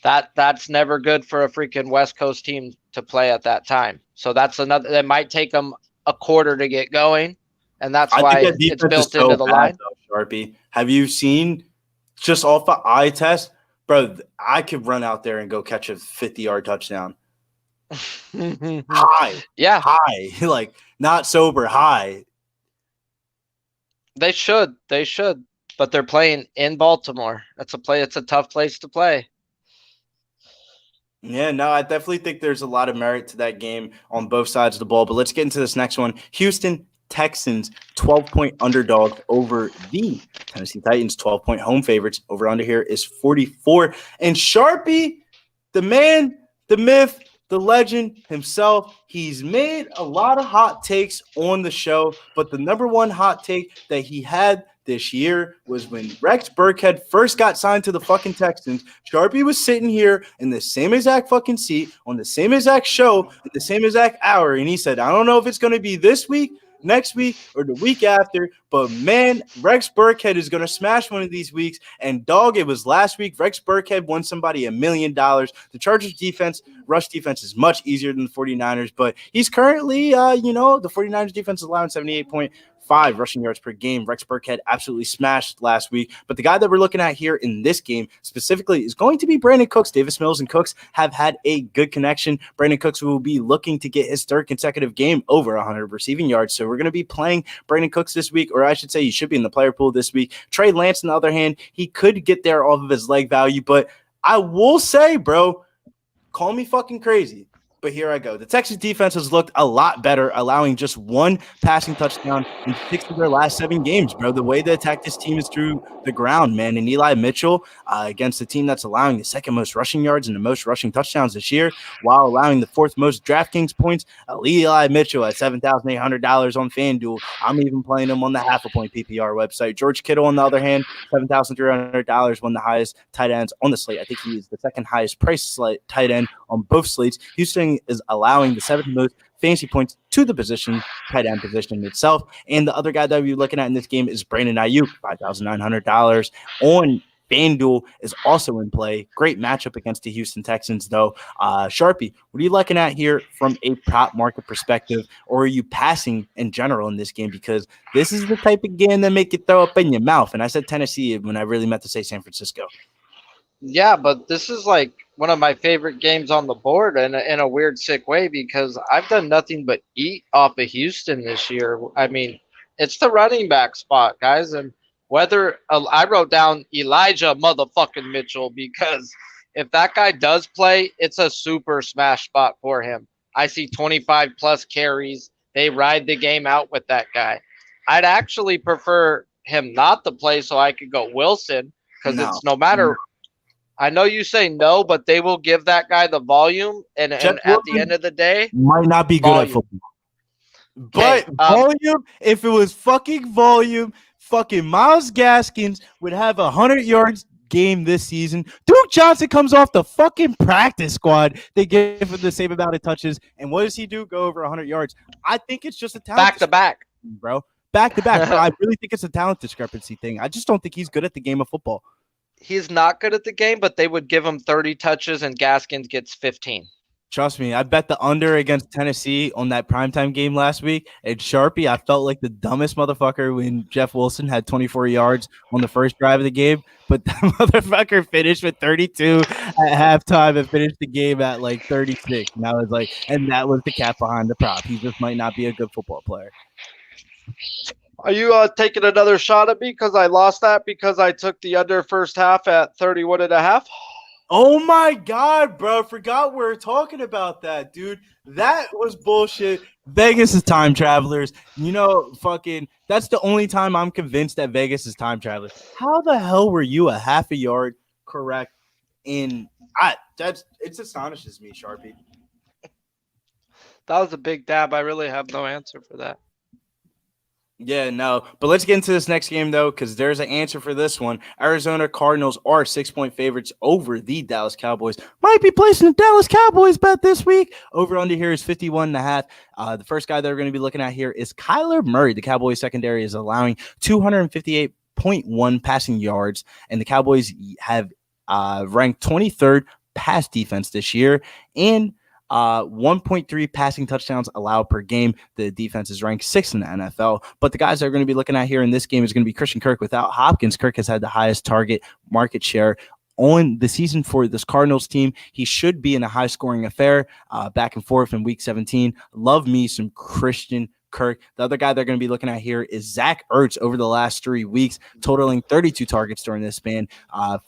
That's never good for a freaking West Coast team to play at that time. So that's another. That might take them a quarter to get going, and that's why it's built into the line. Sharpie, have you seen just off the eye test, bro? I could run out there and go catch a 50-yard touchdown. High, yeah, high, like not sober, high. They should, but they're playing in Baltimore. It's a tough place to play. Yeah, no, I definitely think there's a lot of merit to that game on both sides of the ball. But let's get into this next one. Houston Texans, 12-point underdog over the Tennessee Titans, 12-point home favorites. Over under here is 44. And Sharpie, the man, the myth, the legend himself, he's made a lot of hot takes on the show, but the number one hot take that he had this year was when Rex Burkhead first got signed to the fucking Texans. Sharpie was sitting here in the same exact fucking seat on the same exact show at the same exact hour, and he said, I don't know if it's going to be this week, next week, or the week after, but man, Rex Burkhead is going to smash one of these weeks. And dog, it was last week. Rex Burkhead won somebody $1 million. The Chargers defense, rush defense is much easier than the 49ers, but he's currently, the 49ers defense is allowing 78.5 rushing yards per game. Rex Burkhead absolutely smashed last week. But the guy that we're looking at here in this game specifically is going to be Brandon Cooks. Davis Mills and Cooks have had a good connection. Brandon Cooks will be looking to get his third consecutive game over 100 receiving yards. So we're going to be playing Brandon Cooks this week, or I should say he should be in the player pool this week. Trey Lance, on the other hand, he could get there off of his leg value. But I will say, bro, call me fucking crazy, but here I go. The Texas defense has looked a lot better, allowing just one passing touchdown in 6 of their last 7 games, bro. The way they attack this team is through the ground, man. And Eli Mitchell against the team that's allowing the second most rushing yards and the most rushing touchdowns this year, while allowing the 4th most DraftKings points. Eli Mitchell at $7,800 on FanDuel. I'm even playing him on the half a point PPR website. George Kittle, on the other hand, $7,300, one of the highest tight ends on the slate. I think he is the second highest price tight end on both slates. Houston is allowing the 7th most fantasy points to the position, tight end position itself. And the other guy that we're looking at in this game is Brandon Ayuk, $5,900 on FanDuel is also in play. Great matchup against the Houston Texans, though. Sharpie, what are you looking at here from a prop market perspective, or are you passing in general in this game? Because this is the type of game that make you throw up in your mouth. And I said Tennessee when I really meant to say San Francisco. Yeah, but this is like one of my favorite games on the board in a weird, sick way, because I've done nothing but eat off of Houston this year. I mean, it's the running back spot, guys. And whether I wrote down Elijah motherfucking Mitchell, because if that guy does play, it's a super smash spot for him. I see 25 plus carries. They ride the game out with that guy. I'd actually prefer him not to play so I could go Wilson, because it's no matter. I know you say no, but they will give that guy the volume, and at the end of the day, might not be good at football. But volume, if it was fucking volume, fucking Myles Gaskins would have 100 yards game this season. Duke Johnson comes off the fucking practice squad. They give him the same amount of touches, and what does he do? Go over 100 yards. I think it's just a talent back to back, bro. Back to back. I really think it's a talent discrepancy thing. I just don't think he's good at the game of football. He's not good at the game, but they would give him 30 touches and Gaskins gets 15. Trust me, I bet the under against Tennessee on that primetime game last week. And Sharpie, I felt like the dumbest motherfucker when Jeff Wilson had 24 yards on the first drive of the game. But that motherfucker finished with 32 at halftime and finished the game at like 36. And I was like, and that was the cap behind the prop. He just might not be a good football player. Are you taking another shot at me because I lost that because I took the under first half at 31.5? Oh my God, bro. Forgot we were talking about that, dude. That was bullshit. Vegas is time travelers. Fucking that's the only time I'm convinced that Vegas is time travelers. How the hell were you a half a yard correct it astonishes me, Sharpie. That was a big dab. I really have no answer for that. Yeah, no. But let's get into this next game, though, because there's an answer for this one. Arizona Cardinals are 6-point favorites over the Dallas Cowboys. Might be placing the Dallas Cowboys bet this week. Over under here is 51.5. The first guy that we're going to be looking at here is Kyler Murray. The Cowboys secondary is allowing 258.1 passing yards, and the Cowboys have ranked 23rd pass defense this year, and 1.3 passing touchdowns allowed per game. The defense is ranked 6th in the NFL. But the guys that are going to be looking at here in this game is going to be Christian Kirk. Without Hopkins, Kirk has had the highest target market share on the season for this Cardinals team. He should be in a high-scoring affair, back and forth in Week 17. Love me some Christian Kirk. The other guy they're going to be looking at here is Zach Ertz over the last 3 weeks, totaling 32 targets during this span,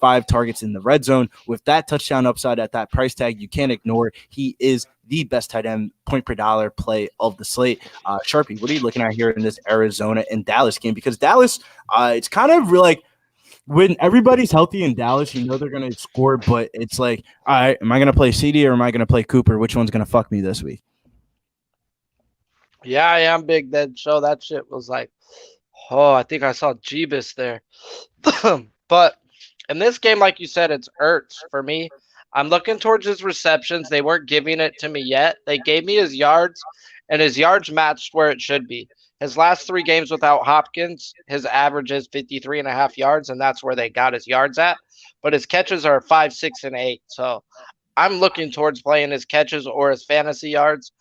5 targets in the red zone. With that touchdown upside at that price tag, you can't ignore it. He is the best tight end point per dollar play of the slate. Sharpie, what are you looking at here in this Arizona and Dallas game? Because Dallas, it's kind of like when everybody's healthy in Dallas, they're going to score, but it's like, all right, am I going to play CD or am I going to play Cooper? Which one's going to fuck me this week? Yeah, I am big then. Show that shit was like, oh, I think I saw Jeebus there. But in this game, like you said, it's Ertz for me. I'm looking towards his receptions. They weren't giving it to me yet. They gave me his yards, and his yards matched where it should be. His last 3 games without Hopkins, his average is 53.5 yards, and that's where they got his yards at. But his catches are 5, 6, and 8. So I'm looking towards playing his catches or his fantasy yards.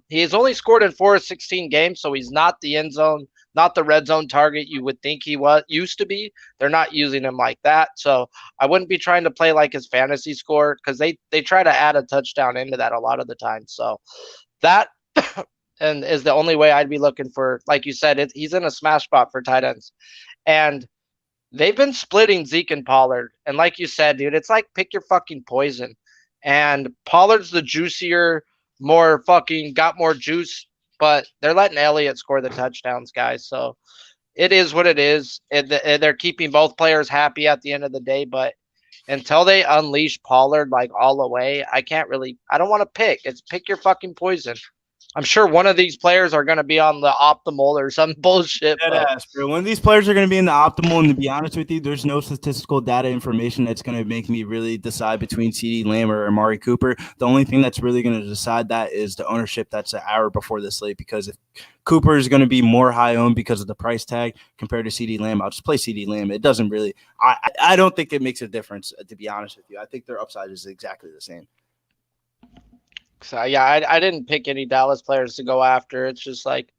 He has only scored in 4 of 16 games, so he's not the end zone, not the red zone target you would think he used to be. They're not using him like that, so I wouldn't be trying to play like his fantasy score because they try to add a touchdown into that a lot of the time. So that and is the only way I'd be looking for. Like you said, he's in a smash spot for tight ends, and they've been splitting Zeke and Pollard. And like you said, dude, it's like pick your fucking poison. And Pollard's the juicier, got more juice, but they're letting Elliott score the touchdowns, guys. So it is what it is. They're keeping both players happy at the end of the day, but until they unleash Pollard like all the way, I don't want to pick. It's pick your fucking poison. I'm sure one of these players are going to be on the optimal or some bullshit. Bro. One of these players are going to be in the optimal, and to be honest with you, there's no statistical data information that's going to make me really decide between CeeDee Lamb or Amari Cooper. The only thing that's really going to decide that is the ownership that's an hour before this slate, because if Cooper is going to be more high owned because of the price tag compared to CeeDee Lamb, I'll just play CeeDee Lamb. It doesn't really – I don't think it makes a difference, to be honest with you. I think their upside is exactly the same. So, yeah, I didn't pick any Dallas players to go after. It's just like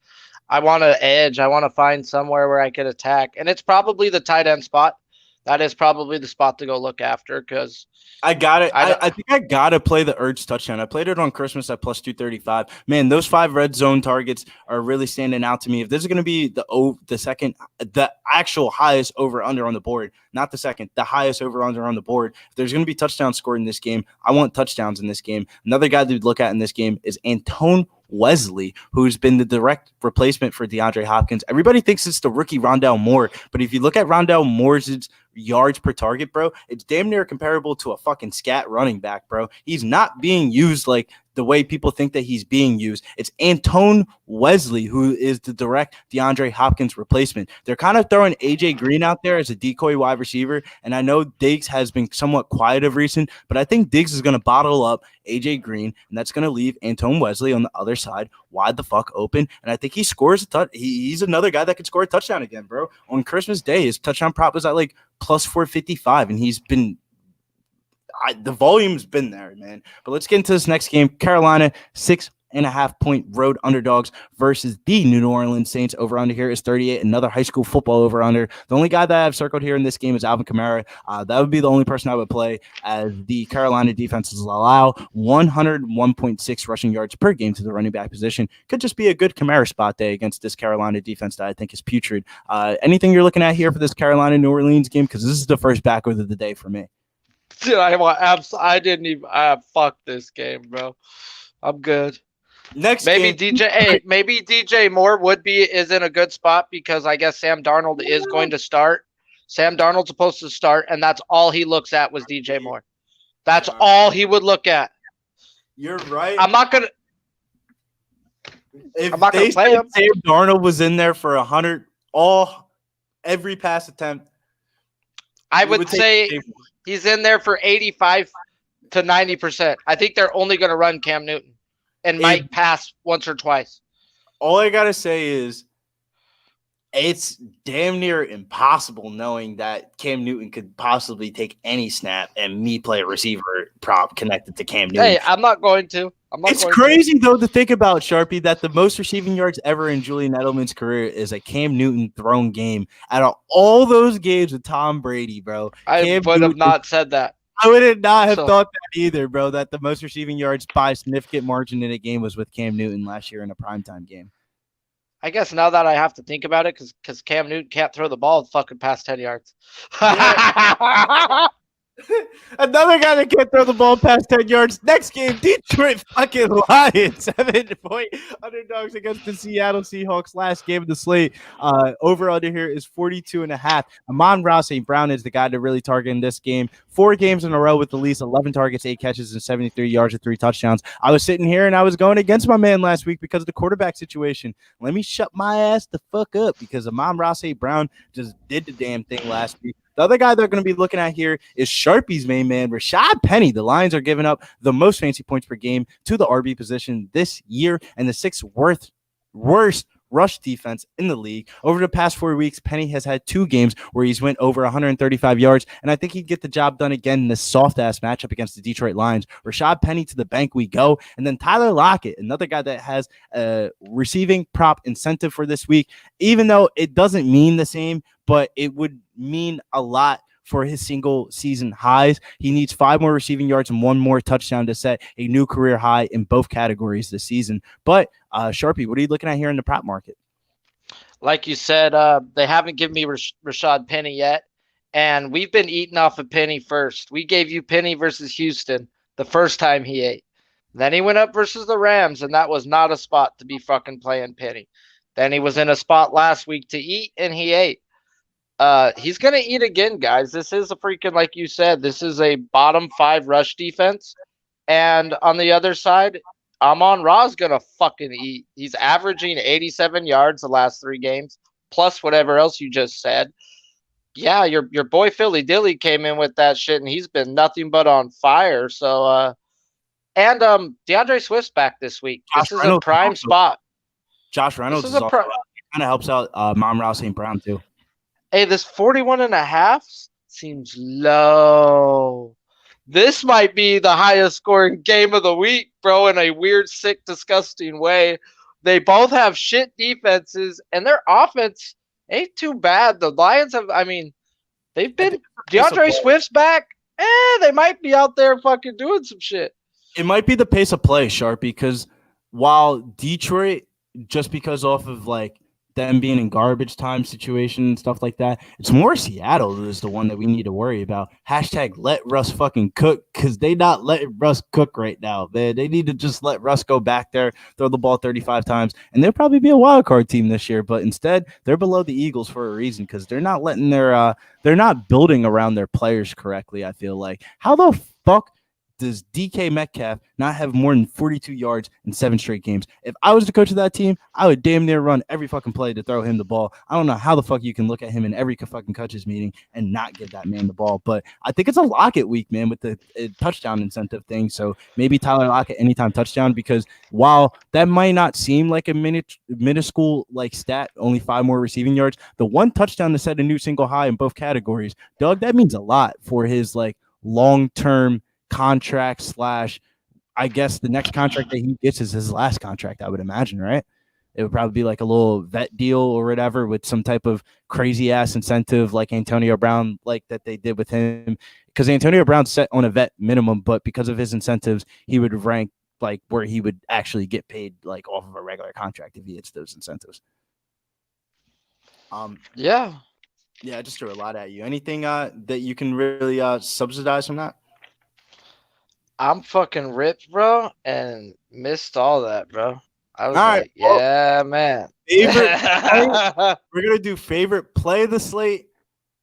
I want an edge. I want to find somewhere where I could attack. And it's probably the tight end spot. That is probably the spot to go look after because I got it. I think I got to play the Ertz touchdown. I played it on Christmas at plus 235. Man, those 5 red zone targets are really standing out to me. If this is going to be the actual highest over under on the board, not the second, the highest over under on the board, if there's going to be touchdowns scored in this game, I want touchdowns in this game. Another guy to look at in this game is Antone Wesley, who's been the direct replacement for DeAndre Hopkins. Everybody thinks it's the rookie Rondale Moore, but if you look at Rondale Moore's yards per target, bro, it's damn near comparable to a fucking scat running back, bro. He's not being used like the way people think that he's being used. It's Antone Wesley, who is the direct DeAndre Hopkins replacement. They're kind of throwing AJ Green out there as a decoy wide receiver, and I know Diggs has been somewhat quiet of recent, but I think Diggs is going to bottle up AJ Green, and that's going to leave Antone Wesley on the other side wide the fuck open, and I think he scores a touch. He's another guy that could score a touchdown again, bro. On Christmas Day, his touchdown prop was at like plus 455, and he's been the volume's been there, man. But let's get into this next game. Carolina, 6.5-point road underdogs versus the New Orleans Saints. Over under here is 38. Another high school football over under. The only guy that I've circled here in this game is Alvin Kamara. That would be the only person I would play, as the Carolina defenses allow 101.6 rushing yards per game to the running back position. Could just be a good Kamara spot day against this Carolina defense that I think is putrid. Anything you're looking at here for this Carolina New Orleans game? Because this is the first back of the day for me. Dude, I didn't even. Fuck this game, bro. I'm good. Next Maybe game, maybe DJ Moore is in a good spot because I guess Sam Darnold is going to start. Sam Darnold's supposed to start, and that's all he looks at was DJ Moore. That's all he would look at. You're right. I'm not gonna play him. Sam Darnold was in there for 100 every pass attempt. I would say he's in there for 85 to 90%. I think they're only going to run Cam Newton and might pass once or twice. All I got to say is it's damn near impossible knowing that Cam Newton could possibly take any snap and me play a receiver prop connected to Cam Newton. Hey, I'm not going to. It's crazy, though, to think about, Sharpie, that the most receiving yards ever in Julian Edelman's career is a Cam Newton thrown game. Out of all those games with Tom Brady, bro. I would have not said that. I would not have thought that either, bro, that the most receiving yards by a significant margin in a game was with Cam Newton last year in a primetime game. I guess now that I have to think about it, because Cam Newton can't throw the ball fucking past 10 yards. Another guy that can't throw the ball past 10 yards. Next game, Detroit fucking Lions. 7-point underdogs against the Seattle Seahawks. Last game of the slate. Over under here is 42.5. Amon-Ra St. Brown is the guy to really target in this game. 4 games in a row with at least 11 targets, 8 catches, and 73 yards with 3 touchdowns. I was sitting here and I was going against my man last week because of the quarterback situation. Let me shut my ass the fuck up because Amon-Ra St. Brown just did the damn thing last week. The other guy they're going to be looking at here is Sharpie's main man, Rashad Penny. The Lions are giving up the most fancy points per game to the RB position this year and the 6th worst rush defense in the league. Over the past 4 weeks, Penny has had 2 games where he's went over 135 yards, and I think he'd get the job done again in this soft-ass matchup against the Detroit Lions. Rashad Penny to the bank we go, and then Tyler Lockett, another guy that has a receiving prop incentive for this week, even though it doesn't mean the same, but it would mean a lot for his single season highs. He needs 5 more receiving yards and 1 more touchdown to set a new career high in both categories this season. But Sharpie, what are you looking at here in the prop market? Like you said, they haven't given me Rashad Penny yet, and we've been eating off of Penny first. We gave you Penny versus Houston the first time he ate. Then he went up versus the Rams, and that was not a spot to be fucking playing Penny. Then he was in a spot last week to eat, and he ate. He's going to eat again, guys. This is a freaking, like you said, this is a bottom 5 rush defense. And on the other side, Amon-Ra's going to fucking eat. He's averaging 87 yards the last 3 games, plus whatever else you just said. Yeah, your boy Philly Dilly came in with that shit, and he's been nothing but on fire. So, and DeAndre Swift's back this week. This is a prime spot. Josh Reynolds is also kind of helps out Amon-Ra St. Brown, too. Hey, this 41.5 seems low. This might be the highest scoring game of the week, bro, in a weird, sick, disgusting way. They both have shit defenses, and their offense ain't too bad. The Lions have, they've been DeAndre Swift's back. They might be out there fucking doing some shit. It might be the pace of play, Sharpie, because while Detroit, just because off of like them being in garbage time situation and stuff like that, it's more Seattle that is the one that we need to worry about. Hashtag let Russ fucking cook, because they not letting Russ cook right now. They need to just let Russ go back there, throw the ball 35 times, and they'll probably be a wild card team this year. But instead, they're below the Eagles for a reason, because they're not letting they're not building around their players correctly. I feel like, how the fuck does DK Metcalf not have more than 42 yards in 7 straight games? If I was the coach of that team, I would damn near run every fucking play to throw him the ball. I don't know how the fuck you can look at him in every fucking coaches meeting and not give that man the ball. But I think it's a Lockett week, man, with the touchdown incentive thing. So maybe Tyler Lockett anytime touchdown, because while that might not seem like a minuscule like stat, only 5 more receiving yards, the 1 touchdown to set a new single high in both categories, Doug, that means a lot for his like long-term contract / I guess the next contract that he gets is his last contract, I would imagine, right? It would probably be like a little vet deal or whatever with some type of crazy ass incentive like Antonio Brown, like that they did with him, because Antonio Brown's set on a vet minimum, but because of his incentives, he would rank like where he would actually get paid like off of a regular contract if he hits those incentives. Yeah, just threw a lot at you. Anything that you can really subsidize from that? I'm fucking ripped, bro, and missed all that, bro. I was All right, like, yeah, man. favorite play? We're gonna do favorite play of the slate,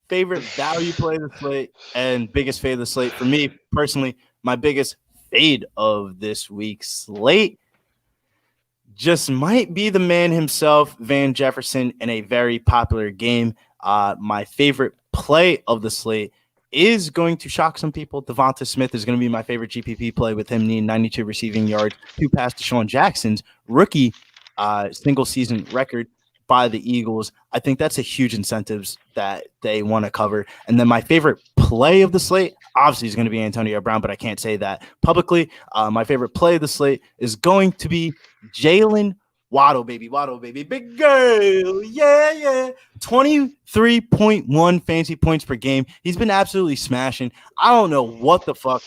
favorite value play of the slate, and biggest fade of the slate. For me personally, my biggest fade of this week's slate just might be the man himself, Van Jefferson, in a very popular game. My favorite play of the slate is going to shock some people. Devonta Smith is going to be my favorite GPP play, with him needing 92 receiving yards to pass Deshaun Jackson's rookie single season record by the Eagles. I think that's a huge incentive that they want to cover. And then my favorite play of the slate obviously is going to be Antonio Brown, but I can't say that publicly. My favorite play of the slate is going to be Jalen Waddle, baby. Big girl. Yeah. 23.1 fantasy points per game. He's been absolutely smashing. I don't know what the fuck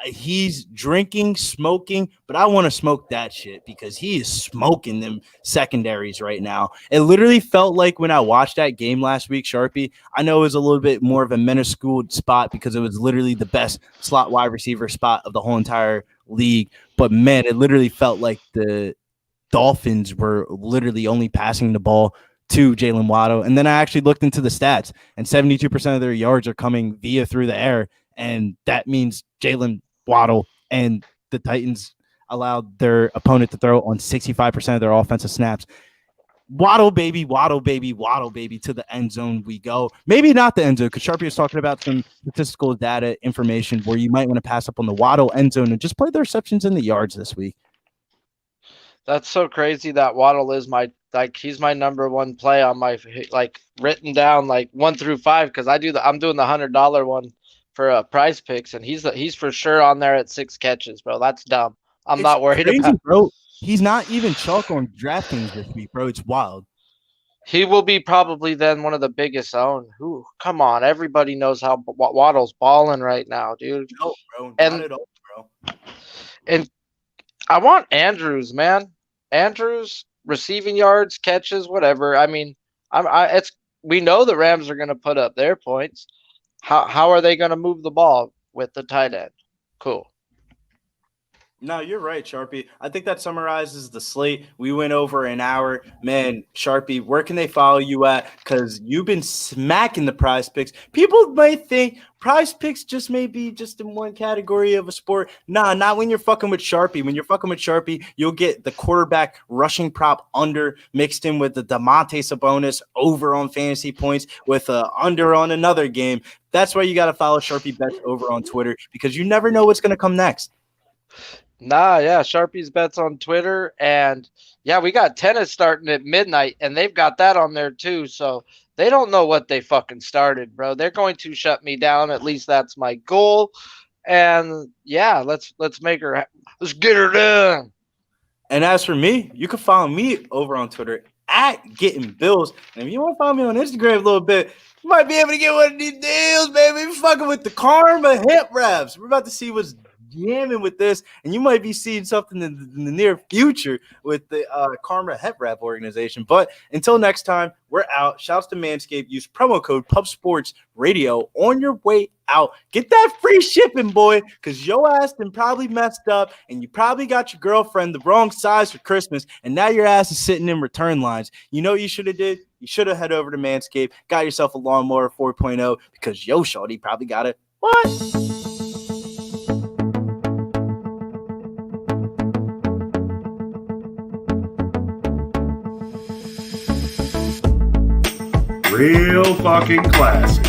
he's drinking, smoking, but I want to smoke that shit because he is smoking them secondaries right now. It literally felt like when I watched that game last week, Sharpie, I know it was a little bit more of a minuscule spot because it was literally the best slot wide receiver spot of the whole entire league. But man, it literally felt like the Dolphins were literally only passing the ball to Jalen Waddle. And then I actually looked into the stats, and 72% of their yards are coming through the air. And that means Jalen Waddle and the Titans allowed their opponent to throw on 65% of their offensive snaps. Waddle, baby, to the end zone we go. Maybe not the end zone, because Sharpie was talking about some statistical data information where you might want to pass up on the Waddle end zone and just play the receptions in the yards this week. That's so crazy that Waddle is he's my number one play on my written down 1 through 5, because I'm doing the $100 one for Prize Picks, and he's for sure on there at 6 catches, bro. That's dumb. I'm not worried about, bro. He's not even chalk on DraftKings this week, bro. It's wild. He will be probably then one of the biggest owned. Ooh, come on, everybody knows how Waddle's balling right now, dude. No, bro, not at all, bro. And I want Andrews, man. Andrews, receiving yards, catches, whatever. I mean, we know the Rams are going to put up their points. How are they going to move the ball with the tight end? Cool. No, you're right, Sharpie. I think that summarizes the slate. We went over an hour. Man, Sharpie, where can they follow you at? Because you've been smacking the Prize Picks. People might think Prize Picks just may be just in one category of a sport. Nah, not when you're fucking with Sharpie. When you're fucking with Sharpie, you'll get the quarterback rushing prop under mixed in with the DeMonte Sabonis over on fantasy points with under on another game. That's why you got to follow Sharpie Bets over on Twitter, because you never know what's going to come next. Nah, yeah, Sharpie's Bets on Twitter, and yeah, we got tennis starting at midnight, and they've got that on there too. So they don't know what they fucking started, bro. They're going to shut me down. At least that's my goal. And yeah, let's get her done. And as for me, you can follow me over on Twitter at Getting Bills. And if you want to follow me on Instagram a little bit, you might be able to get one of these deals, baby. We're fucking with the Karma hip wraps. We're about to see what's jamming with this, and you might be seeing something in the near future with the Karma Hep Rap organization. But until next time, we're out. Shouts to Manscaped. Use promo code PubSportsRadio on your way out. Get that free shipping, boy, because your ass done probably messed up, and you probably got your girlfriend the wrong size for Christmas, and now your ass is sitting in return lines. You know what you should have did? You should have head over to Manscaped, got yourself a lawnmower 4.0, because yo shorty probably got it. What? Real fucking classic.